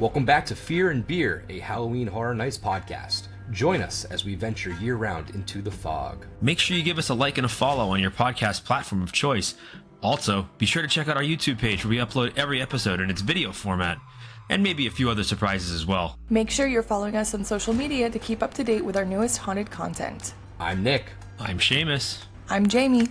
Welcome back to Fear and Beer, a Halloween Horror Nights podcast. Join us as we venture year-round into the fog. Make sure you give us a like and a follow on your podcast platform of choice. Also, be sure to check out our YouTube page where we upload every episode in its video format, and maybe a few other surprises as well. Make sure you're following us on social media to keep up to date with our newest haunted content. I'm Nick. I'm Seamus. I'm Jamie.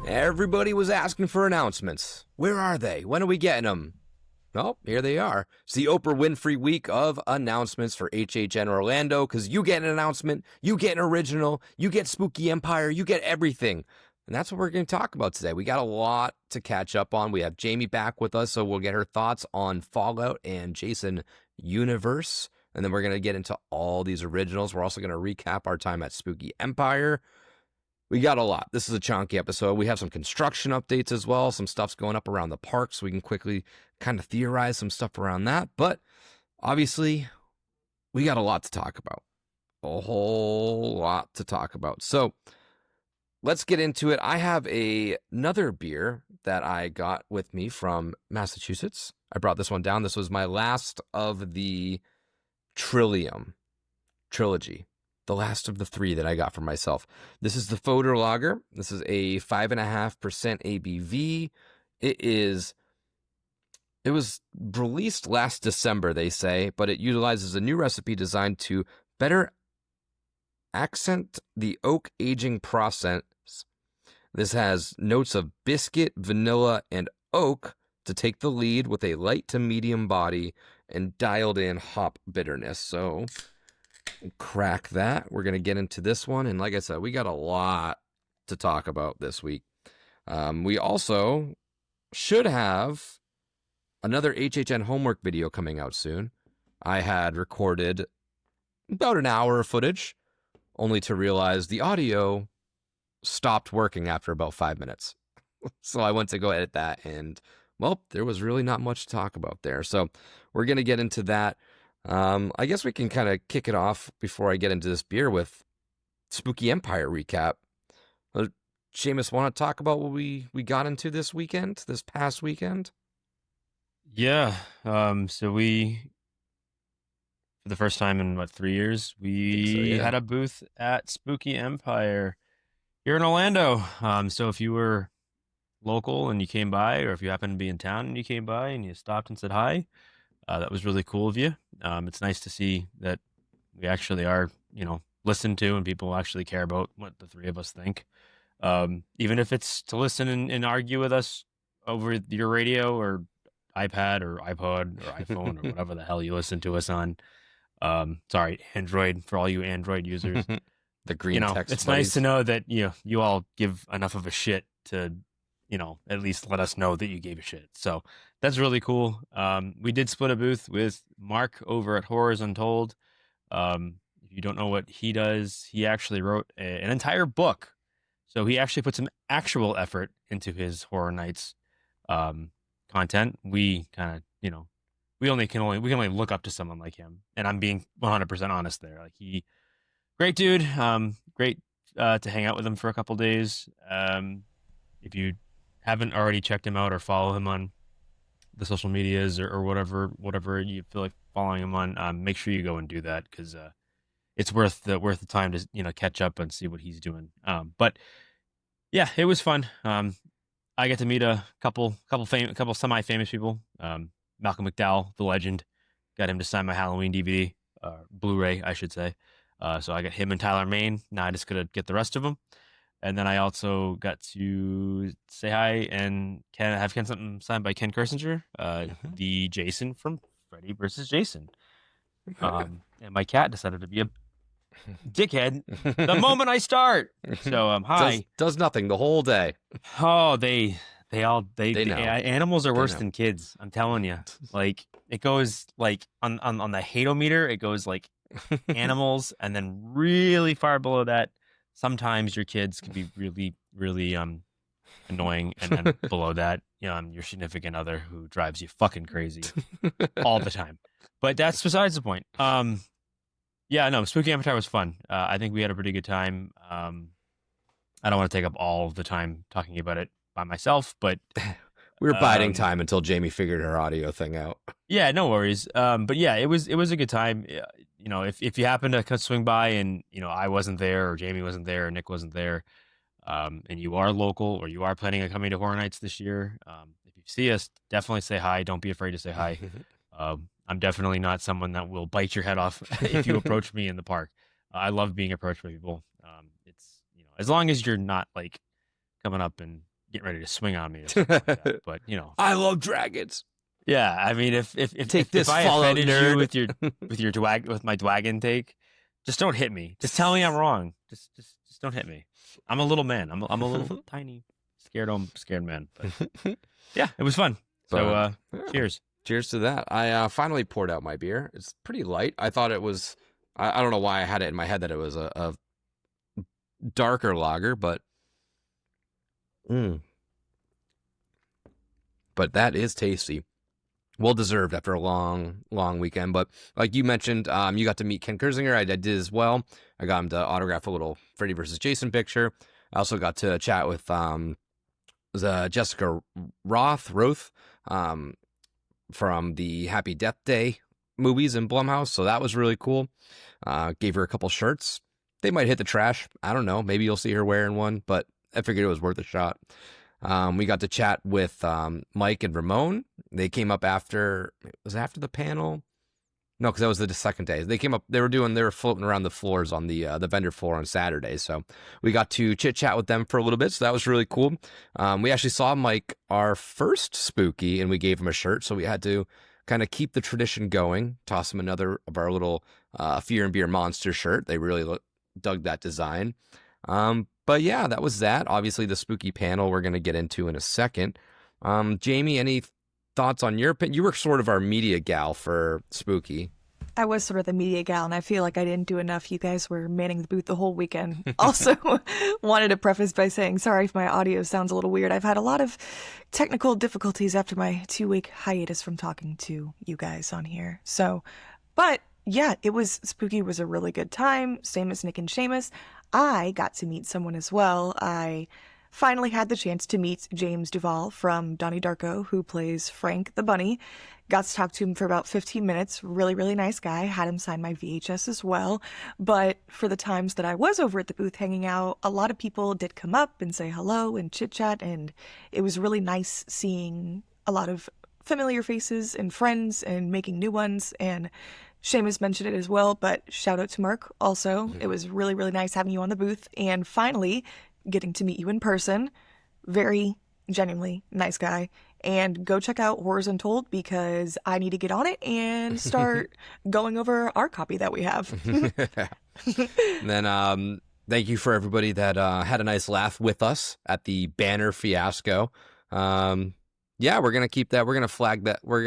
Everybody was asking for announcements. Where are they? When are we getting them? Oh, here they are. It's the Oprah Winfrey week of announcements for HHN Orlando, because you get an announcement, you get an original, you get Spooky Empire, you get everything. And that's what we're going to talk about today. We got a lot to catch up on. We have Jamie back with us, so we'll get her thoughts on Fallout and Jason Universe. And then we're going to get into all these originals. We're also going to recap our time at Spooky Empire. We got a lot. This is a chunky episode. We have some construction updates as well. Some stuff's going up around the park, so we can quickly kind of theorize some stuff around that. But obviously, we got a lot to talk about. A whole lot to talk about. So let's get into it. I have another beer that I got with me from Massachusetts. I brought this one down. This was my last of the Trillium trilogy. The last of the three that I got for myself. This is the Foder Lager. This is a 5.5% ABV. It was released last December, they say, but it utilizes a new recipe designed to better accent the oak aging process. This has notes of biscuit, vanilla, and oak to take the lead with a light to medium body and dialed in hop bitterness. So crack that. We're going to get into this one. And like I said, we got a lot to talk about this week. We also should have another HHN homework video coming out soon. I had recorded about an hour of footage, only to realize the audio stopped working after about 5 minutes. So I went to go edit that, and well, there was really not much to talk about there. So we're going to get into that. I guess we can kind of kick it off before I get into this beer with Spooky Empire recap. Seamus, want to talk about what we got into this past weekend? Yeah. So we, for the first time in 3 years, we had a booth at Spooky Empire here in Orlando. So if you were local and you came by, or if you happened to be in town and you came by and you stopped and said hi, that was really cool of you. It's nice to see that we actually are, listened to, and people actually care about what the three of us think. Even if it's to listen and argue with us over your radio or iPad or iPod or iPhone or whatever the hell you listen to us on. Sorry, Android, for all you Android users. The green text. It's nice to know that you all give enough of a shit to at least let us know that you gave a shit. So that's really cool. We did split a booth with Mark over at Horrors Untold. If you don't know what he does, he actually wrote an entire book. So he actually put some actual effort into his Horror Nights content. We kind of, we can only look up to someone like him. And I'm being 100% honest there. Like, great dude. Great to hang out with him for a couple days. If you haven't already checked him out or follow him on the social medias or whatever you feel like following him on, make sure you go and do that, because it's worth the time to catch up and see what he's doing. But yeah, it was fun. I get to meet a couple semi-famous people. Malcolm McDowell, the legend, got him to sign my Halloween DVD, Blu-ray, I should say. So I got him and Tyler Main. Now I just gotta get the rest of them. And then I also got to say hi and have something signed by Ken Kersinger, the Jason from Freddy vs. Jason. And my cat decided to be a dickhead the moment I start. So hi. Does nothing the whole day. Oh, they know. Animals are worse know. than kids. I'm telling you. Like, it goes like on the hate-o-meter, it goes like animals, and then really far below that, sometimes your kids can be really, really annoying, and then below that, your significant other who drives you fucking crazy all the time. But that's besides the point. Yeah, no, Spooky Empire was fun. I think we had a pretty good time. I don't want to take up all of the time talking about it by myself, but We were biding um, time until Jamie figured her audio thing out. yeah, no worries. But yeah, it was a good time. You know, if you happen to swing by and I wasn't there or Jamie wasn't there or Nick wasn't there, and you are local or you are planning on coming to Horror Nights this year, if you see us, definitely say hi. Don't be afraid to say hi. I'm definitely not someone that will bite your head off if you approach me in the park. I love being approached by people. It's as long as you're not like coming up and getting ready to swing on me or something like that. But I love dragons. yeah. I mean, if Take this, if I Fallout offended nerd. you with my dwagon take, just don't hit me. Just tell me I'm wrong. Just don't hit me. I'm a little man. I'm a little tiny scared man. But yeah, it was fun. So cheers. Cheers to that. I finally poured out my beer. It's pretty light. I thought it was, I don't know why I had it in my head that it was a darker lager, but but that is tasty. Well deserved after a long weekend. But like you mentioned, you got to meet Ken Kersinger. I did as well. I got him to autograph a little Freddy versus Jason picture. I also got to chat with Jessica Roth, from the Happy Death Day movies in Blumhouse. So that was really cool. Gave her a couple shirts. They might hit the trash. I don't know. Maybe you'll see her wearing one, but I figured it was worth a shot. We got to chat with Mike and Ramon. They came up after the panel. No, because that was the second day. They came up. They were floating around the floors on the vendor floor on Saturday. So we got to chit chat with them for a little bit. So that was really cool. We actually saw Mike our first Spooky, and we gave him a shirt. So we had to kind of keep the tradition going. Toss him another of our little Fear and Beer Monster shirt. They really dug that design. But yeah, that was that. Obviously, the Spooky panel we're going to get into in a second. Jamie, any thoughts on your opinion? You were sort of our media gal for Spooky. I was sort of the media gal, and I feel like I didn't do enough. You guys were manning the booth the whole weekend. Also, wanted to preface by saying sorry if my audio sounds a little weird. I've had a lot of technical difficulties after my 2-week hiatus from talking to you guys on here. So, but yeah, Spooky was a really good time. Same as Nick and Seamus. I got to meet someone as well. I finally had the chance to meet James Duvall from Donnie Darko, who plays Frank the Bunny. Got to talk to him for about 15 minutes. Really, really nice guy. Had him sign my VHS as well. But for the times that I was over at the booth hanging out, a lot of people did come up and say hello and chit-chat, and it was really nice seeing a lot of familiar faces and friends and making new ones. And Seamus mentioned it as well, but shout out to Mark also. It was really, really nice having you on the booth and finally getting to meet you in person. Very genuinely nice guy. And go check out Horrors Untold because I need to get on it and start going over our copy that we have. And then thank you for everybody that had a nice laugh with us at the banner fiasco. Yeah, we're gonna keep that. We're gonna flag that. We're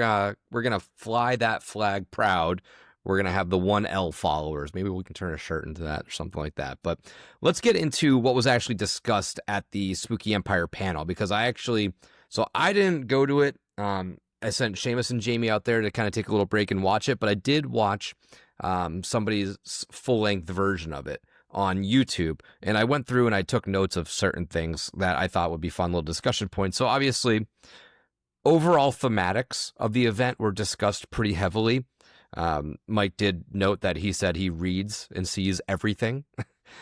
gonna fly that flag proud. We're gonna have the 1L followers. Maybe we can turn a shirt into that or something like that. But let's get into what was actually discussed at the Spooky Empire panel, because I didn't go to it. I sent Seamus and Jamie out there to kind of take a little break and watch it, but I did watch somebody's full-length version of it on YouTube, and I went through and I took notes of certain things that I thought would be fun little discussion points. So obviously, overall thematics of the event were discussed pretty heavily. Mike did note that he said he reads and sees everything.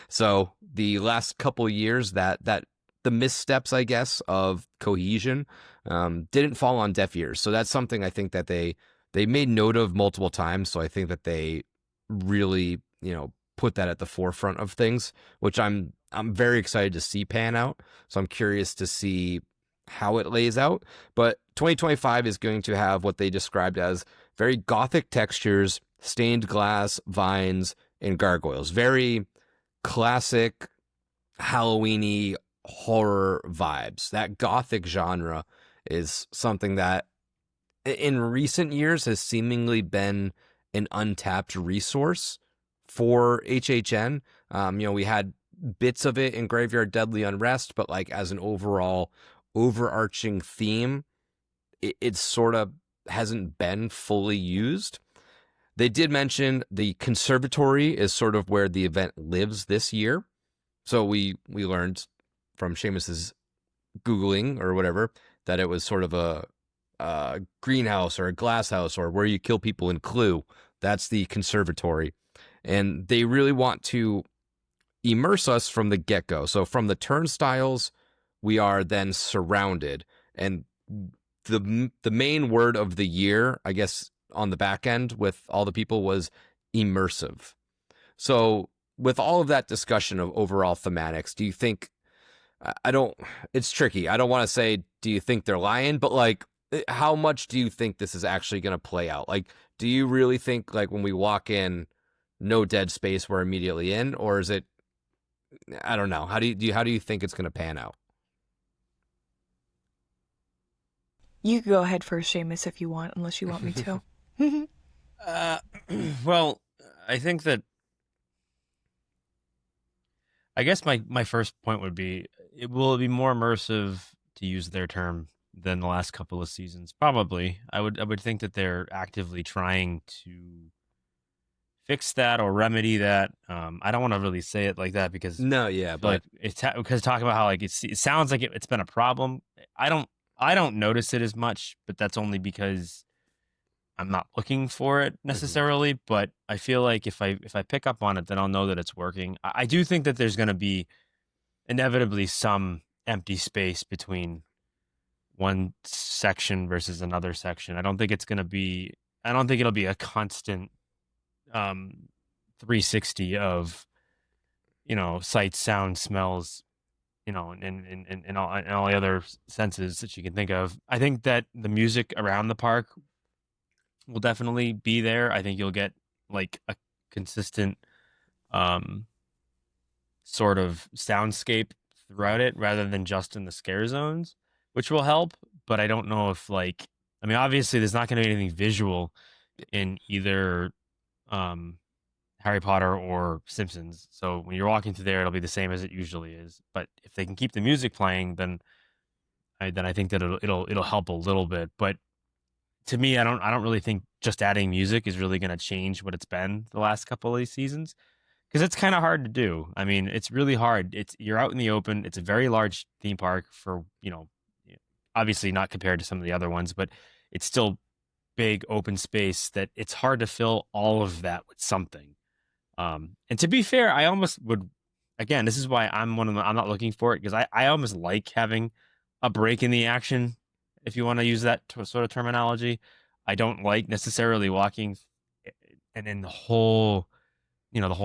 So the last couple years that the missteps, I guess, of cohesion didn't fall on deaf ears. So that's something I think that they made note of multiple times. So I think that they really, put that at the forefront of things, which I'm very excited to see pan out. So I'm curious to see how it lays out. But 2025 is going to have what they described as very gothic textures, stained glass, vines, and gargoyles. Very classic Halloween-y horror vibes. That gothic genre is something that in recent years has seemingly been an untapped resource for HHN. We had bits of it in Graveyard Deadly Unrest, but like as an overall overarching theme, it sort of hasn't been fully used. They did mention the conservatory is sort of where the event lives this year. So we learned from Seamus's Googling or whatever that it was sort of a greenhouse or a glass house or where you kill people in Clue. That's the conservatory. And they really want to immerse us from the get-go. So from the turnstiles, we are then surrounded. And the main word of the year, I guess, on the back end with all the people was immersive. So with all of that discussion of overall thematics, do you think, it's tricky. I don't want to say, do you think they're lying? But like, how much do you think this is actually going to play out? Like, do you really think like when we walk in, no dead space, we're immediately in? Or is it, I don't know. How do you think it's going to pan out? You can go ahead first, Seamus, if you want, unless you want me to. Well, I think that, I guess my first point would be, will it be more immersive, to use their term, than the last couple of seasons? Probably. I would think that they're actively trying to fix that or remedy that. I don't want to really say it like that because No, yeah, but it's because talking about how like it sounds like it's been a problem. I don't notice it as much, but that's only because I'm not looking for it necessarily. But I feel like if I pick up on it, then I'll know that it's working. I do think that there's going to be inevitably some empty space between one section versus another section. I don't think it'll be a constant 360 of, sights, sound, smells, and all the other senses that you can think of. I think that the music around the park will definitely be there. I think you'll get like a consistent sort of soundscape throughout it rather than just in the scare zones, which will help. But I don't know if obviously there's not going to be anything visual in either Harry Potter or Simpsons. So when you're walking through there, it'll be the same as it usually is. But if they can keep the music playing, then I think that it'll help a little bit. But to me, I don't really think just adding music is really going to change what it's been the last couple of these seasons, because it's kind of hard to do. I mean, it's really hard. You're out in the open. It's a very large theme park for, obviously not compared to some of the other ones, but it's still big open space that it's hard to fill all of that with something. And to be fair, I almost would, again, this is why I'm not looking for it, because I almost like having a break in the action, if you want to use that sort of terminology. I don't like necessarily walking and then the whole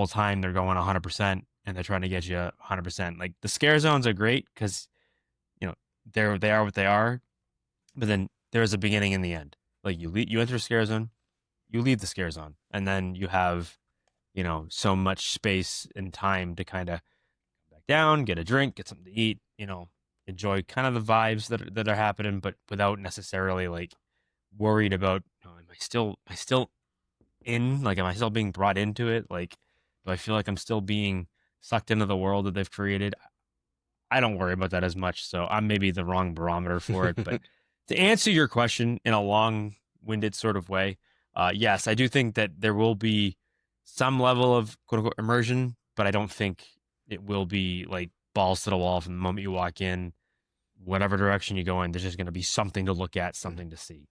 time they're going 100% and they're trying to get you 100%. Like the scare zones are great because, they are what they are, but then there's a beginning and the end. Like you enter a scare zone, you leave the scare zone, and then you have, so much space and time to kind of come back down, get a drink, get something to eat, enjoy kind of the vibes that are happening, but without necessarily like worried about, am I still in, like, am I still being brought into it? Like, do I feel like I'm still being sucked into the world that they've created? I don't worry about that as much, so I'm maybe the wrong barometer for it. But to answer your question in a long-winded sort of way, yes, I do think that there will be some level of quote-unquote immersion, but I don't think it will be like balls to the wall from the moment you walk in. Whatever direction you go in, there's just going to be something to look at, something to see.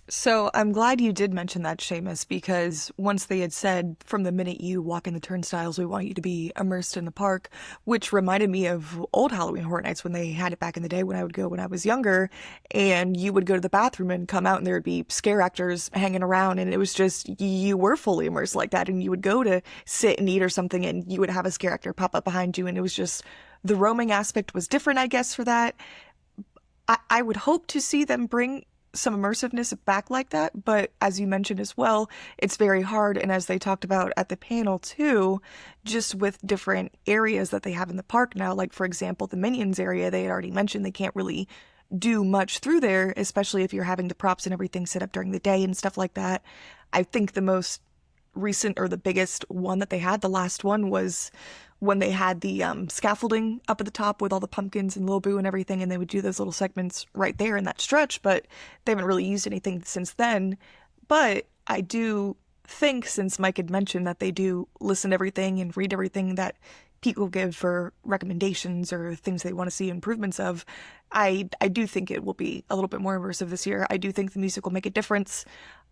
So I'm glad you did mention that, Seamus, because once they had said, from the minute you walk in the turnstiles, we want you to be immersed in the park, which reminded me of old Halloween Horror Nights when they had it back in the day when I would go when I was younger, and you would go to the bathroom and come out and there would be scare actors hanging around, and it was just, you were fully immersed like that, and you would go to sit and eat or something, and you would have a scare actor pop up behind you, and it was just, the roaming aspect was different, I guess, for that. I would hope to see them bring some immersiveness back like that, but as you mentioned as well, it's very hard, and as they talked about at the panel too, just with different areas that they have in the park now, like for example the Minions area, they had already mentioned they can't really do much through there, especially if you're having the props and everything set up during the day and stuff like that. I think the most recent or the biggest one that they had, the last one, was when they had the scaffolding up at the top with all the pumpkins and Lil Boo and everything, and they would do those little segments right there in that stretch, but they haven't really used anything since then. But I do think, since Mike had mentioned that they do listen to everything and read everything that people give for recommendations or things they want to see improvements of, I do think it will be a little bit more immersive this year. I do think the music will make a difference.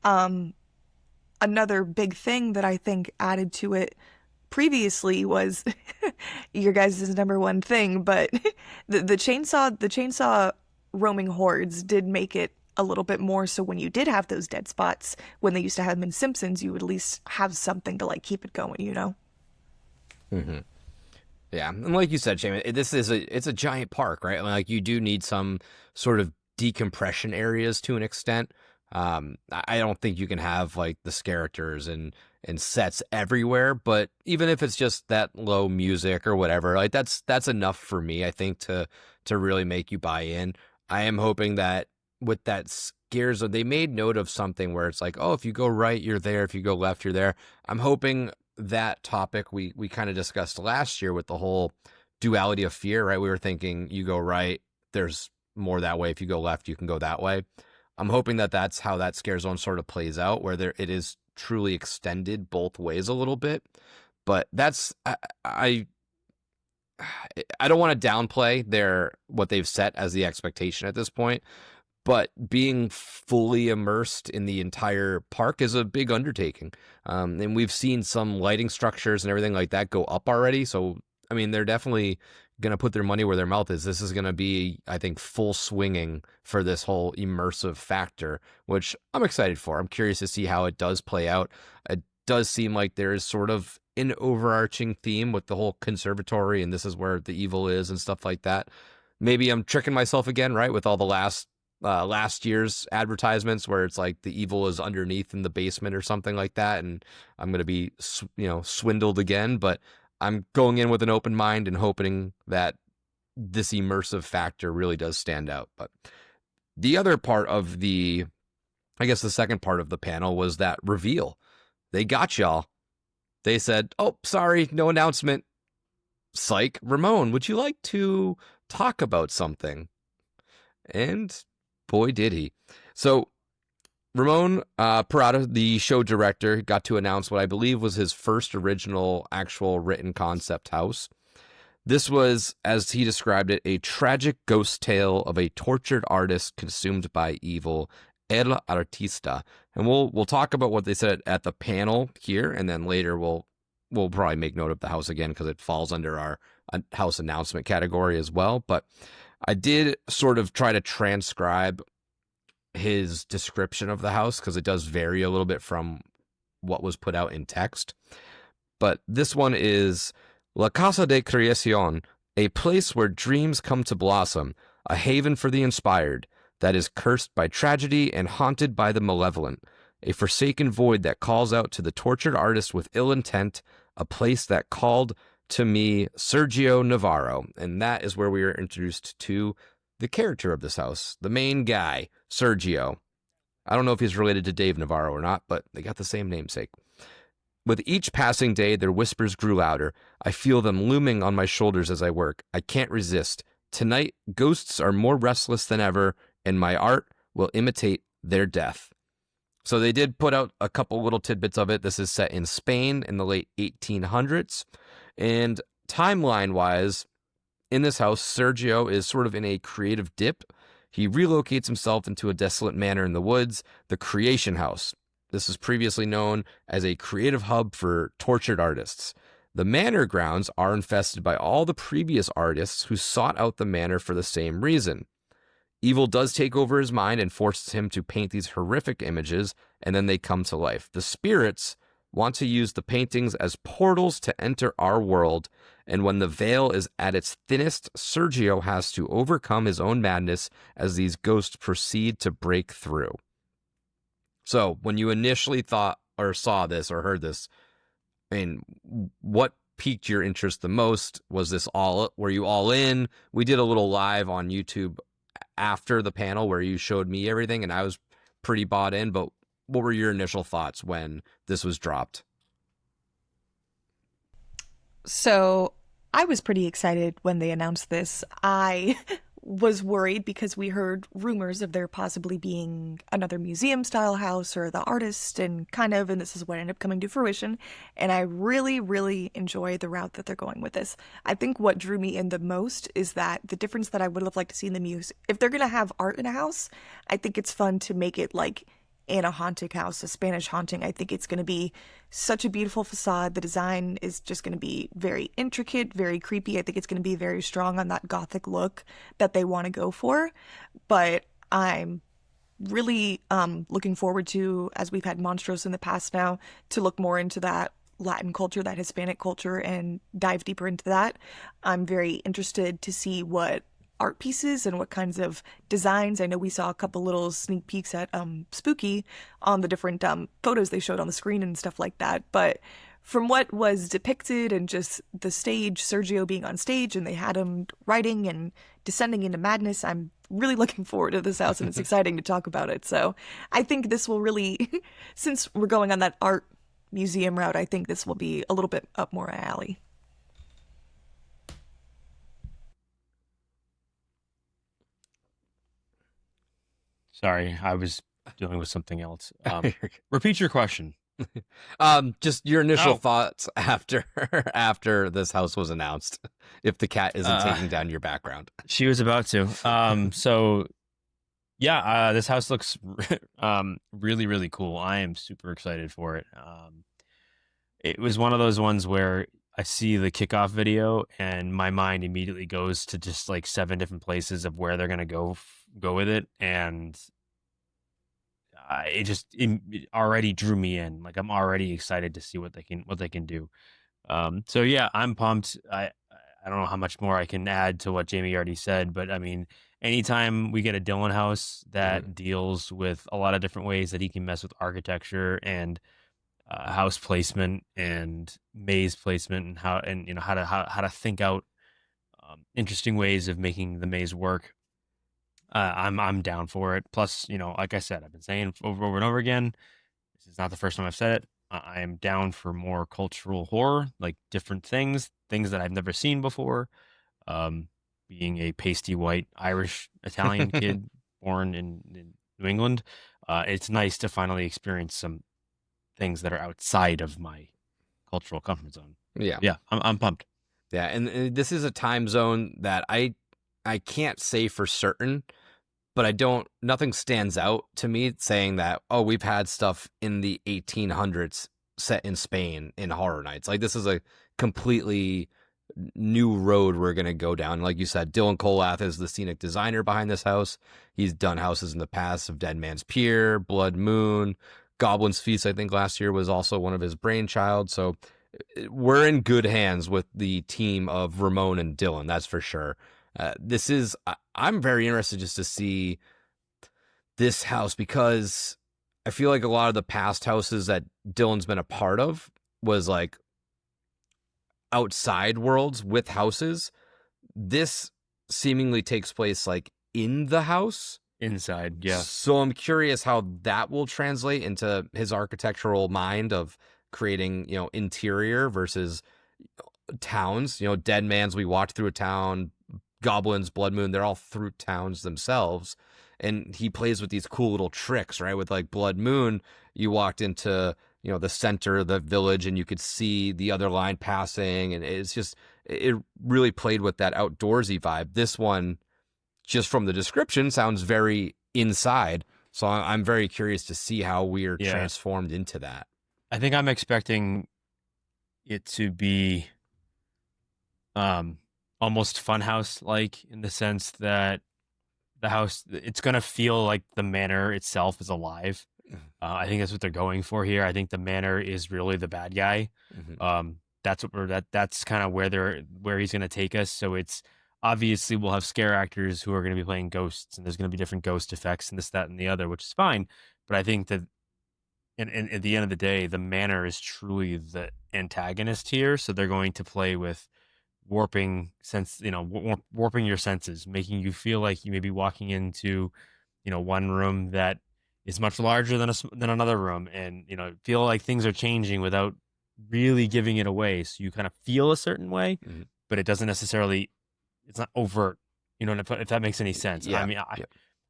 Another big thing that I think added to it previously was your guys' number one thing, but the chainsaw roaming hordes did make it a little bit more, so when you did have those dead spots, when they used to have them in Simpsons, you would at least have something to like keep it going, you know? Mm-hmm. Yeah, and like you said, Shane, it's a giant park, right? Like you do need some sort of decompression areas to an extent. I don't think you can have like the characters and sets everywhere, but even if it's just that low music or whatever, like that's enough for me, I think, to really make you buy in. I am hoping that with that scare zone, they made note of something where it's like, oh, if you go right, you're there. If you go left, you're there. I'm hoping that topic we kind of discussed last year with the whole duality of fear, right? We were thinking you go right, there's more that way. If you go left, you can go that way. I'm hoping that that's how that scare zone sort of plays out, where it is truly extended both ways a little bit. But that's I don't want to downplay what they've set as the expectation at this point, but being fully immersed in the entire park is a big undertaking. And we've seen some lighting structures and everything like that go up already. So, I mean, they're definitely going to put their money where their mouth is. This is going to be, I think, full swinging for this whole immersive factor, which I'm excited for. I'm curious to see how it does play out. It does seem like there is sort of an overarching theme with the whole conservatory, and this is where the evil is and stuff like that. Maybe I'm tricking myself again, right? With all the last year's advertisements where it's like the evil is underneath in the basement or something like that, and I'm going to be swindled again. But I'm going in with an open mind and hoping that this immersive factor really does stand out. But the other part of the second part of the panel was that reveal. They got y'all. They said, oh, sorry, no announcement. Psych. Ramon, would you like to talk about something? And boy, did he. So Ramon Parada, the show director, got to announce what I believe was his first original actual written concept house. This was, as he described it, a tragic ghost tale of a tortured artist consumed by evil, El Artista. And we'll talk about what they said at the panel here, and then later we'll probably make note of the house again because it falls under our house announcement category as well. But I did sort of try to transcribe his description of the house because it does vary a little bit from what was put out in text. But this one is La Casa de Creación, a place where dreams come to blossom, a haven for the inspired, that is cursed by tragedy and haunted by the malevolent, a forsaken void that calls out to the tortured artist with ill intent, a place that called to me Sergio Navarro. And that is where we are introduced to the character of this house, the main guy, Sergio. I don't know if he's related to Dave Navarro or not, but they got the same namesake. With each passing day, their whispers grew louder. I feel them looming on my shoulders as I work. I can't resist. Tonight, ghosts are more restless than ever, and my art will imitate their death. So they did put out a couple little tidbits of it. This is set in Spain in the late 1800s. And timeline-wise, in this house, Sergio is sort of in a creative dip. He relocates himself into a desolate manor in the woods, the Creation House. This is previously known as a creative hub for tortured artists. The manor grounds are infested by all the previous artists who sought out the manor for the same reason. Evil does take over his mind and forces him to paint these horrific images, and then they come to life. The spirits want to use the paintings as portals to enter our world, and when the veil is at its thinnest, Sergio has to overcome his own madness as these ghosts proceed to break through. So, when you initially thought or saw this or heard this, I mean, what piqued your interest the most? Were you all in? We did a little live on YouTube after the panel where you showed me everything, and I was pretty bought in, but what were your initial thoughts when this was dropped? So I was pretty excited when they announced this. I was worried because we heard rumors of there possibly being another museum style house or the artist and this is what ended up coming to fruition. And I really, really enjoy the route that they're going with this. I think what drew me in the most is that the difference that I would have liked to see in the muse, if they're going to have art in a house, I think it's fun to make it like in a haunted house, a Spanish haunting. I think it's going to be such a beautiful facade. The design is just going to be very intricate, very creepy. I think it's going to be very strong on that gothic look that they want to go for. But I'm really looking forward to, as we've had Monstros in the past now, to look more into that Latin culture, that Hispanic culture, and dive deeper into that. I'm very interested to see what art pieces and what kinds of designs. I know we saw a couple little sneak peeks at Spooky on the different photos they showed on the screen and stuff like that. But from what was depicted and just the stage, Sergio being on stage and they had him writing and descending into madness, I'm really looking forward to this house and it's exciting to talk about it. So I think this will really, since we're going on that art museum route, I think this will be a little bit up more our alley. Sorry, I was dealing with something else. Repeat your question. Just your initial thoughts after this house was announced. If the cat isn't taking down your background, she was about to. This house looks really, really cool. I am super excited for it. It was one of those ones where I see the kickoff video and my mind immediately goes to just like 7 different places of where they're gonna go with it, and it already drew me in. Like I'm already excited to see what they can do. So yeah, I'm pumped. I don't know how much more I can add to what Jamie already said, but I mean, anytime we get a Dylan house that deals with a lot of different ways that he can mess with architecture and house placement and maze placement and how to think out interesting ways of making the maze work. I'm down for it. Plus, like I said, I've been saying over and over again, this is not the first time I've said it. I am down for more cultural horror, like different things that I've never seen before. Being a pasty white Irish Italian kid born in New England, it's nice to finally experience some things that are outside of my cultural comfort zone. Yeah, I'm pumped. Yeah, and this is a time zone that I can't say for certain, but nothing stands out to me saying that, oh, we've had stuff in the 1800s set in Spain in Horror Nights. Like, this is a completely new road we're going to go down. Like you said, Dylan Colath is the scenic designer behind this house. He's done houses in the past of Dead Man's Pier, Blood Moon, Goblin's Feast, I think last year was also one of his brainchild. So we're in good hands with the team of Ramon and Dylan, that's for sure. I'm very interested just to see this house because I feel like a lot of the past houses that Dylan's been a part of was like outside worlds with houses. This seemingly takes place like in the house. Inside, yeah. So I'm curious how that will translate into his architectural mind of creating, interior versus towns. Dead Man's, we walked through a town. Goblins, Blood Moon, they're all through towns themselves. And he plays with these cool little tricks, right? With like Blood Moon, you walked into, the center of the village and you could see the other line passing. And it really played with that outdoorsy vibe. This one, just from the description, sounds very inside. So I'm very curious to see how we're transformed into that. I think I'm expecting it to be almost Funhouse like, in the sense that the house, it's going to feel like the manor itself is alive. I think that's what they're going for here. I think the manor is really the bad guy. That's kind of where he's going to take us. So it's obviously we'll have scare actors who are going to be playing ghosts, and there's going to be different ghost effects and this, that, and the other, which is fine. But I think that at the end of the day, the manor is truly the antagonist here. So they're going to play with warping your senses, making you feel like you may be walking into, one room that is much larger than another room, and feel like things are changing without really giving it away. So you kind of feel a certain way, but it doesn't necessarily. It's not overt You know, if that makes any sense. Yeah. I mean,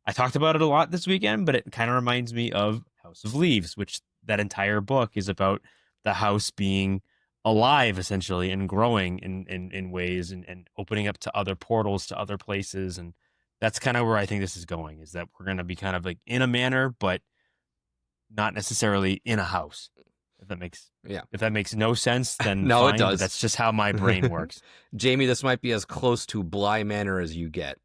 I talked about it a lot this weekend, but it kind of reminds me of House of Leaves, which that entire book is about the house being alive essentially and growing in ways and opening up to other portals to other places. And that's kind of where I think this is going, is that we're going to be kind of like in a manor, but not necessarily in a house. If that makes no sense, then No, fine, it does. but that's just how my brain works. Jamie, this might be as close to Bly Manor as you get.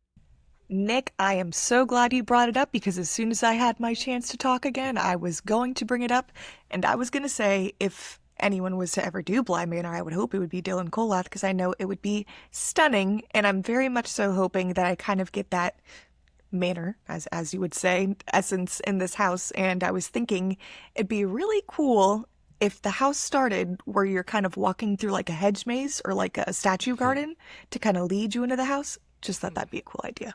Nick, I am so glad you brought it up because as soon as I had my chance to talk again, I was going to bring it up. And I was going to say, if anyone was to ever do Bly Manor, I would hope it would be Dylan Colath because I know it would be stunning. And I'm very much so hoping that I kind of get that manor, as you would say, essence in this house. And I was thinking it'd be really cool if the house started where you're kind of walking through like a hedge maze or like a statue garden to kind of lead you into the house. Just thought that'd be a cool idea.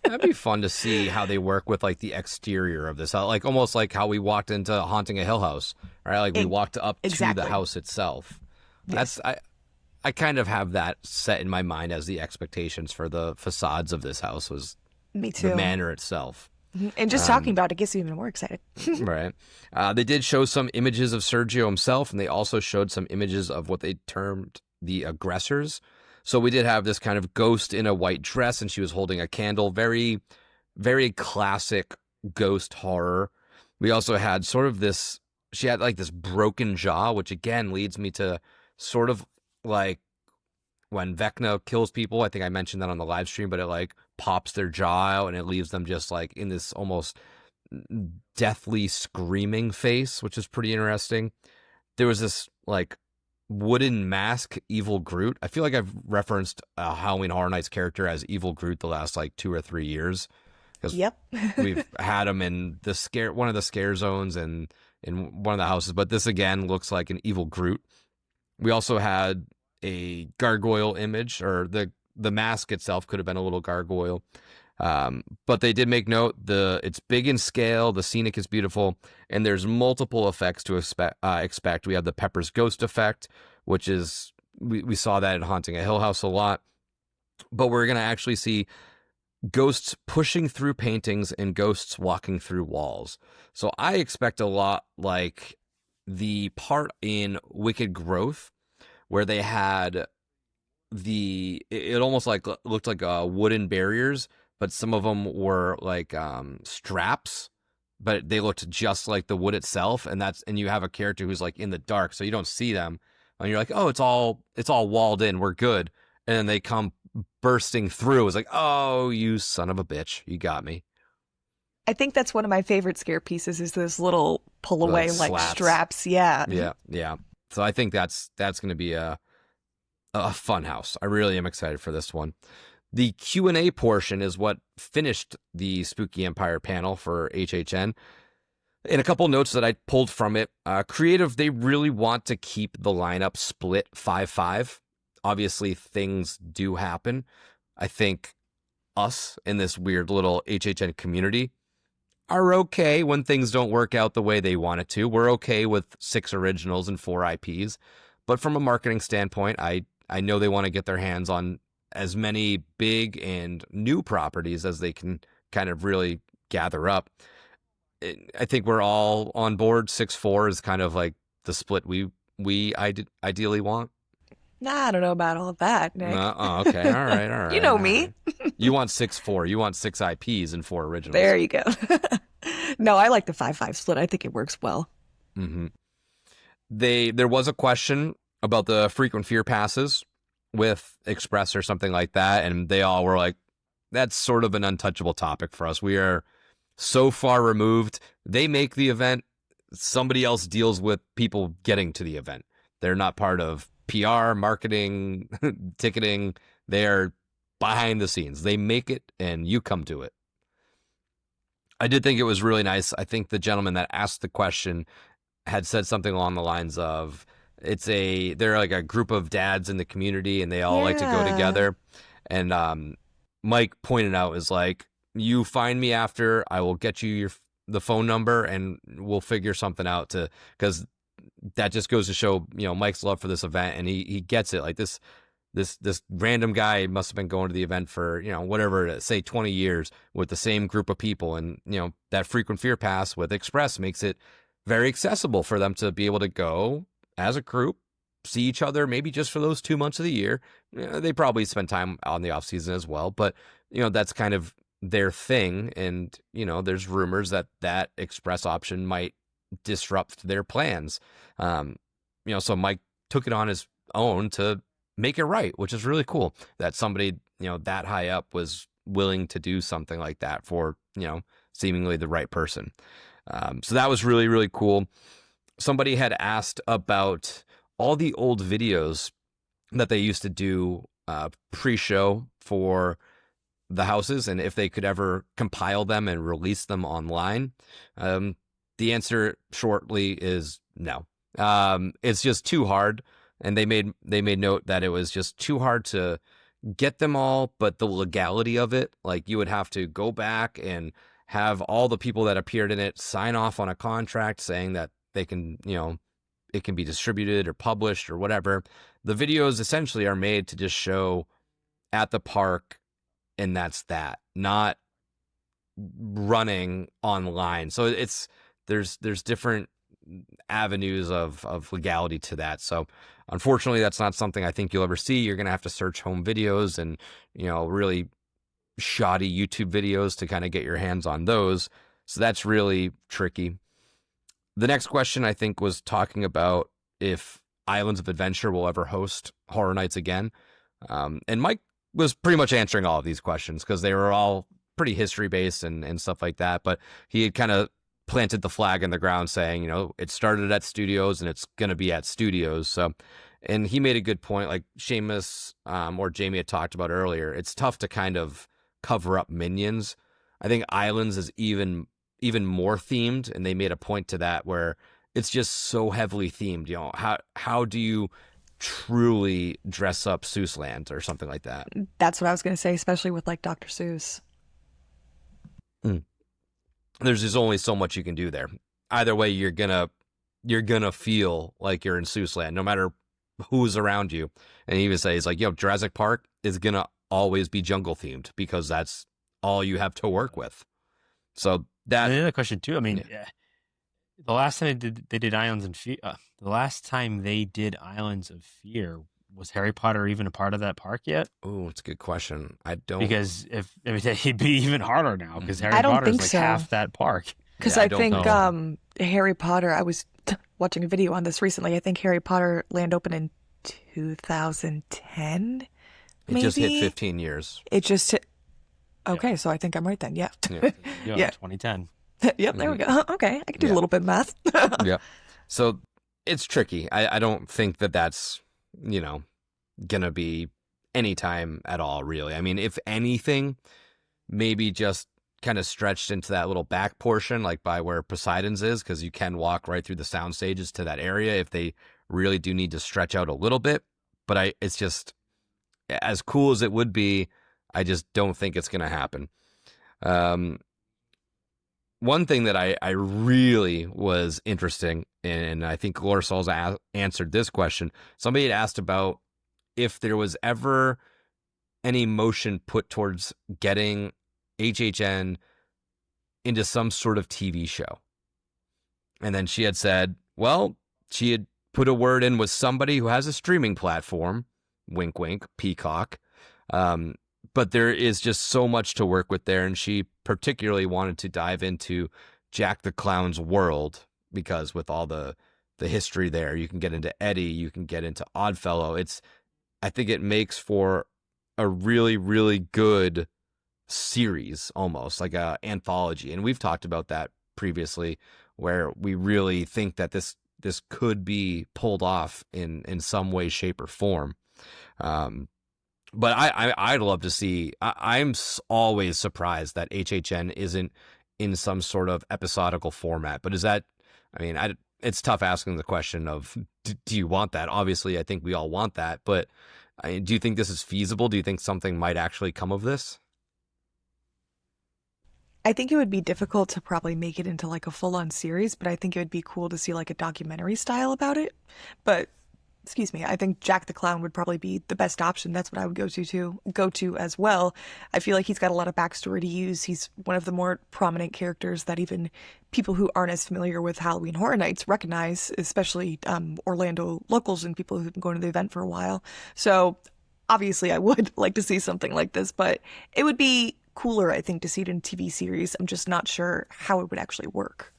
That'd be fun to see how they work with like the exterior of this, like almost like how we walked into Haunting a Hill House, right? Like we walked up to the house itself. Yes. I kind of have that set in my mind as the expectations for the facades of this house was Me too. the manor itself. And just talking about it gets you even more excited. Right. They did show some images of Sergio himself, and they also showed some images of what they termed the aggressors. So we did have this kind of ghost in a white dress, and she was holding a candle. Very, very classic ghost horror. We also had sort of this, she had like this broken jaw, which again leads me to sort of like when Vecna kills people. I think I mentioned that on the live stream, but it like pops their jaw out and it leaves them just like in this almost deathly screaming face, which is pretty interesting. There was this like wooden mask Evil Groot. I feel like I've referenced a Halloween Horror Nights character as Evil Groot the last like 2 or 3 years. Yep. We've had him in one of the scare zones and in one of the houses, but this again looks like an Evil Groot. We also had a gargoyle image, or the mask itself could have been a little gargoyle. But they did make note it's big in scale, the scenic is beautiful, and there's multiple effects to expect. We have the Pepper's Ghost effect, which is we saw that in Haunting a Hill House a lot, but we're gonna actually see ghosts pushing through paintings and ghosts walking through walls. So I expect a lot like the part in Wicked Growth where they had it almost like looked like wooden barriers, but some of them were like straps, but they looked just like the wood itself. And you have a character who's like in the dark, so you don't see them, and you're like, oh, it's all walled in, we're good. And then they come bursting through. It's like, oh, you son of a bitch, you got me. I think that's one of my favorite scare pieces is those little pull away like straps. Yeah. Yeah. So I think that's going to be a fun house. I really am excited for this one. The Q&A portion is what finished the Spooky Empire panel for HHN. And a couple notes that I pulled from it. Creative, they really want to keep the lineup split 5-5. Obviously, things do happen. I think us in this weird little HHN community are okay when things don't work out the way they want it to. We're okay with 6 originals and 4 IPs. But from a marketing standpoint, I know they want to get their hands on as many big and new properties as they can kind of really gather up. I think we're all on board. 6-4 is kind of like the split we ideally want. Nah, I don't know about all of that, Nick. Okay, all right. You know me. You want 6-4. You want 6 IPs and 4 originals. There you go. No, I like the 5-5 split. I think it works well. Mm-hmm. There was a question about the frequent fear passes with Express or something like that, and they all were like, that's sort of an untouchable topic for us. We are so far removed. They make the event. Somebody else deals with people getting to the event. They're not part of PR, marketing, ticketing. They're behind the scenes. They make it and you come to it. I did think it was really nice. I think the gentleman that asked the question had said something along the lines of, they're like a group of dads in the community and they all like to go together. And Mike pointed out is like, you find me after, I will get you the phone number and we'll figure something out because that just goes to show, Mike's love for this event, and he gets it. Like this this random guy must have been going to the event for, whatever, say 20 years with the same group of people. And, that frequent fear pass with Express makes it very accessible for them to be able to go as a group, see each other, maybe just for those 2 months of the year. They probably spend time on the off season as well, but that's kind of their thing. And, there's rumors that Express option might disrupt their plans. So Mike took it on his own to make it right, which is really cool that somebody, that high up was willing to do something like that for, seemingly the right person. So that was really, really cool. Somebody had asked about all the old videos that they used to do pre-show for the houses and if they could ever compile them and release them online. The answer shortly is no. It's just too hard. And they made note that it was just too hard to get them all, but the legality of it, like you would have to go back and have all the people that appeared in it sign off on a contract saying that they can, it can be distributed or published or whatever. The videos essentially are made to just show at the park, and that's that, not running online. So there's different avenues of legality to that. So unfortunately, that's not something I think you'll ever see. You're going to have to search home videos and, really shoddy YouTube videos to kind of get your hands on those. So that's really tricky. The next question I think was talking about if Islands of Adventure will ever host Horror Nights again. And Mike was pretty much answering all of these questions because they were all pretty history based and stuff like that. But he had kind of planted the flag in the ground saying, it started at studios and it's going to be at studios. So, and he made a good point, like Seamus or Jamie had talked about earlier. It's tough to kind of cover up Minions. I think Islands is even more themed, and they made a point to that where it's just so heavily themed. How do you truly dress up Seuss Land or something like that? That's what I was going to say, especially with like Dr. Seuss. There's just only so much you can do there. Either way, you're gonna feel like you're in Seuss Land, no matter who's around you. And he even says like, Jurassic Park is gonna always be jungle themed because that's all you have to work with. So that. And another question too. I mean, the last time they did Islands of Fear, the last time they did Islands of Fear, was Harry Potter even a part of that park yet? Oh, it's a good question. I don't, because it'd be even harder now because Harry I don't Potter's think like so. half that park. Because I think Harry Potter, I was watching a video on this recently. I think Harry Potter Land opened in 2010. It just hit 15 years. It just hit. Okay, so I think I'm right then. Yeah. Yeah. 2010. Yep, there we go. Okay, I can do a little bit of math. Yeah. So it's tricky. I don't think that's, gonna be any time at all, really. I mean, if anything, maybe just kind of stretched into that little back portion, like by where Poseidon's is, because you can walk right through the sound stages to that area if they really do need to stretch out a little bit. But it's just, as cool as it would be, I just don't think it's gonna happen. One thing that I really was interesting in, and I think Lorsol's answered this question. Somebody had asked about if there was ever any motion put towards getting HHN into some sort of TV show. And then she had said, well, she had put a word in with somebody who has a streaming platform, wink, wink, Peacock. But there is just so much to work with there. And she particularly wanted to dive into Jack the Clown's world because with all the history there, you can get into Eddie, you can get into Oddfellow. I think it makes for a really, really good series, almost like a anthology. And we've talked about that previously, where we really think that this could be pulled off in some way, shape, or form. But I'd love to see. I'm always surprised that HHN isn't in some sort of episodical format. But is that? I mean, it's tough asking the question of do you want that? Obviously, I think we all want that. But do you think this is feasible? Do you think something might actually come of this? I think it would be difficult to probably make it into like a full-on series, but I think it would be cool to see like a documentary style about it. But excuse me, I think Jack the Clown would probably be the best option. That's what I would go to as well. I feel like he's got a lot of backstory to use. He's one of the more prominent characters that even people who aren't as familiar with Halloween Horror Nights recognize, especially Orlando locals and people who've been going to the event for a while. So obviously I would like to see something like this, but it would be cooler, I think, to see it in a TV series. I'm just not sure how it would actually work.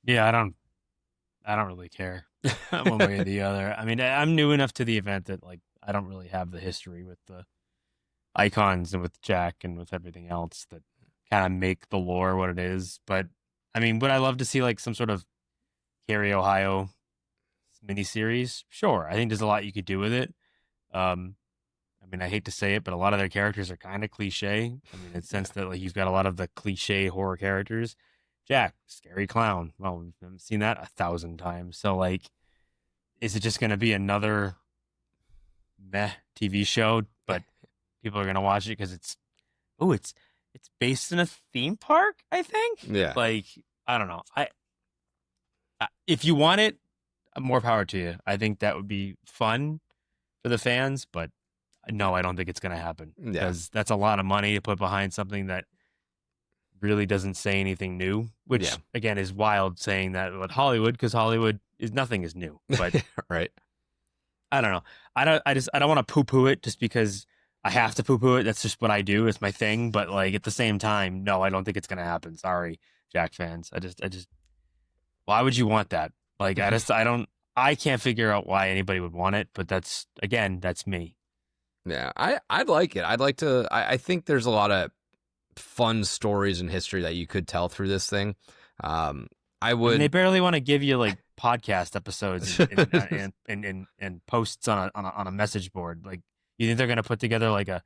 Yeah, I don't really care one way or the other. I mean, I'm new enough to the event that like I don't really have the history with the icons and with Jack and with everything else that kind of make the lore what it is. But I mean, would I love to see like some sort of Cary, Ohio miniseries? Sure. I think there's a lot you could do with it. I mean, I hate to say it, but a lot of their characters are kind of cliche. I mean, in the sense that like you've got a lot of the cliche horror characters. Jack, scary clown. Well, we've seen that 1,000 times. So, like, is it just going to be another meh TV show? But people are going to watch it because it's based in a theme park, I think. Yeah. Like, I don't know. If you want it, more power to you. I think that would be fun for the fans. But no, I don't think it's going to happen because that's a lot of money to put behind something that really doesn't say anything new, which again is wild saying that about Hollywood because Hollywood is nothing is new. But right. I don't know. I don't want to poo-poo it just because I have to poo-poo it. That's just what I do. It's my thing. But like at the same time, no, I don't think it's gonna happen. Sorry, Jack fans. I just why would you want that? Like I can't figure out why anybody would want it, but that's me. Yeah, I'd like it. I'd like to. I think there's a lot of fun stories in history that you could tell through this thing. I would. And they barely want to give you like podcast episodes and posts on a message board. Like, you think they're gonna put together like a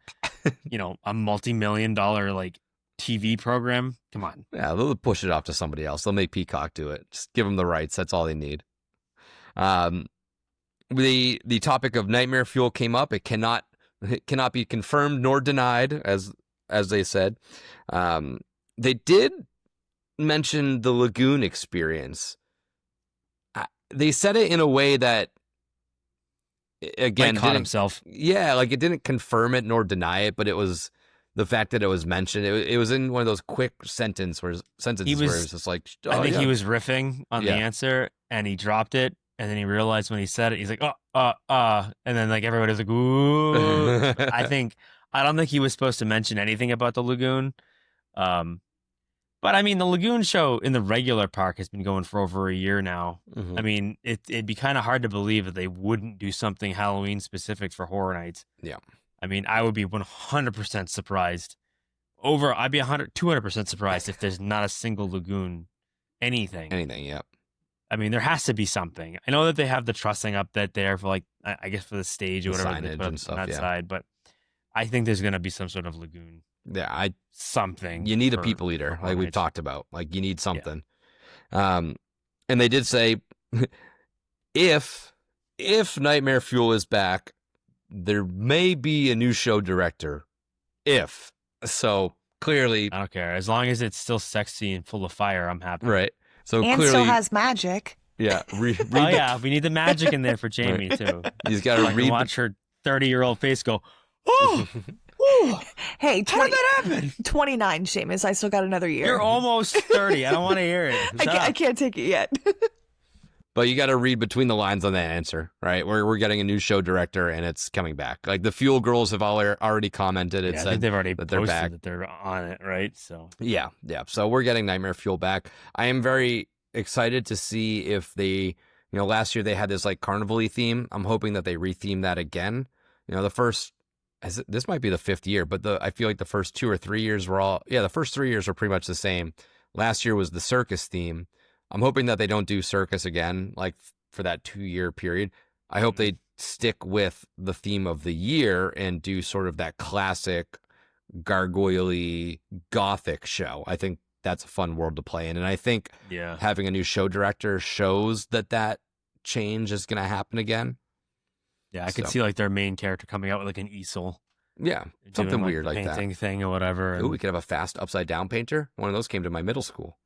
multi-million-dollar like TV program? Come on. Yeah, they'll push it off to somebody else. They'll make Peacock do it. Just give them the rights. That's all they need. The topic of Nightmare Fuel came up. It cannot be confirmed nor denied, as they said. They did mention the Lagoon experience. They said it in a way that, again, caught himself. Yeah, like it didn't confirm it nor deny it, but it was the fact that it was mentioned. It was in one of those quick sentences where it was just like, I think he was riffing on the answer and he dropped it. And then he realized when he said it, he's like, and then like everybody's like, ooh. I don't think he was supposed to mention anything about the Lagoon. But I mean, the Lagoon show in the regular park has been going for over a year now. Mm-hmm. I mean, it'd be kind of hard to believe that they wouldn't do something Halloween specific for Horror Nights. Yeah. I mean, I would be 100% surprised. I'd be 200% surprised if there's not a single Lagoon anything. Yeah. I mean, there has to be something. I know that they have the trussing up there for like, I guess for the stage or whatever they put stuff, on that side, but I think there's going to be some sort of Lagoon. Yeah, something. You need a people eater, like we've talked about. Like, you need something. Yeah. And they did say, if Nightmare Fuel is back, there may be a new show director. So clearly, I don't care. As long as it's still sexy and full of fire, I'm happy. Right. So and clearly, still has magic. Yeah. Yeah, we need the magic in there for Jamie too. He's got to watch her 30-year-old face go, oh. Hey, how did that happen? 29, Seamus. I still got another year. You're almost 30. I don't want to hear it. I can't take it yet. But you got to read between the lines on that answer, right? We're getting a new show director and it's coming back. Like the Fuel Girls have already commented. I think they've already that they're back. That they're on it, right? So yeah. So we're getting Nightmare Fuel back. I am very excited to see if they, last year they had this like carnival-y theme. I'm hoping that they retheme that again. This might be the 5th year, but I feel like the first 2 or 3 years the first 3 years were pretty much the same. Last year was the circus theme. I'm hoping that they don't do circus again, like for that 2-year period. I hope they stick with the theme of the year and do sort of that classic gargoyle-y gothic show. I think that's a fun world to play in. And I think having a new show director shows that change is going to happen again. Yeah, I could see like their main character coming out with like an easel. Yeah, something weird like that. Painting thing or whatever. Ooh, we could have a fast upside down painter. One of those came to my middle school.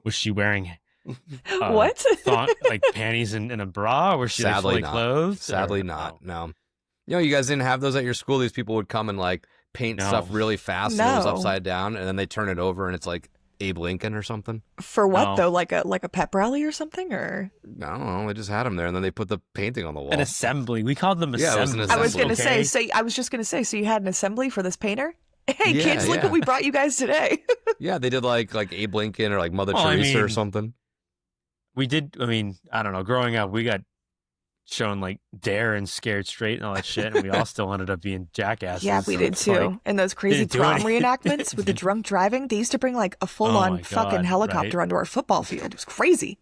Was she wearing What? Like panties and a bra? Was she like, Sadly fully not. clothed? Sadly or- not. no. No. You guys didn't have those at your school. These people would come and like paint No. stuff really fast, and it was No. upside down, and then they turn it over, and it's like Abe Lincoln or something. For what No. though? Like a pep rally or something? Or I don't know. They just had them there, and then they put the painting on the wall. An assembly. We called them Yeah, it was an assembly. I was Assembly. gonna say. So I was just gonna say. So you had an assembly for this painter? Hey Yeah, kids, look yeah. what we brought you guys today. Yeah, they did like Abe Lincoln or like Mother Well, I Teresa or mean- something. We did. I mean, I don't know. Growing up, we got shown like Dare and Scared Straight and all that shit, and we all still ended up being jackasses. Yeah, we so did it's too. like- And those crazy didn't do prom anything. reenactments with the drunk driving, they used to bring like a full Oh on my fucking God, helicopter right? onto our football field. It was crazy.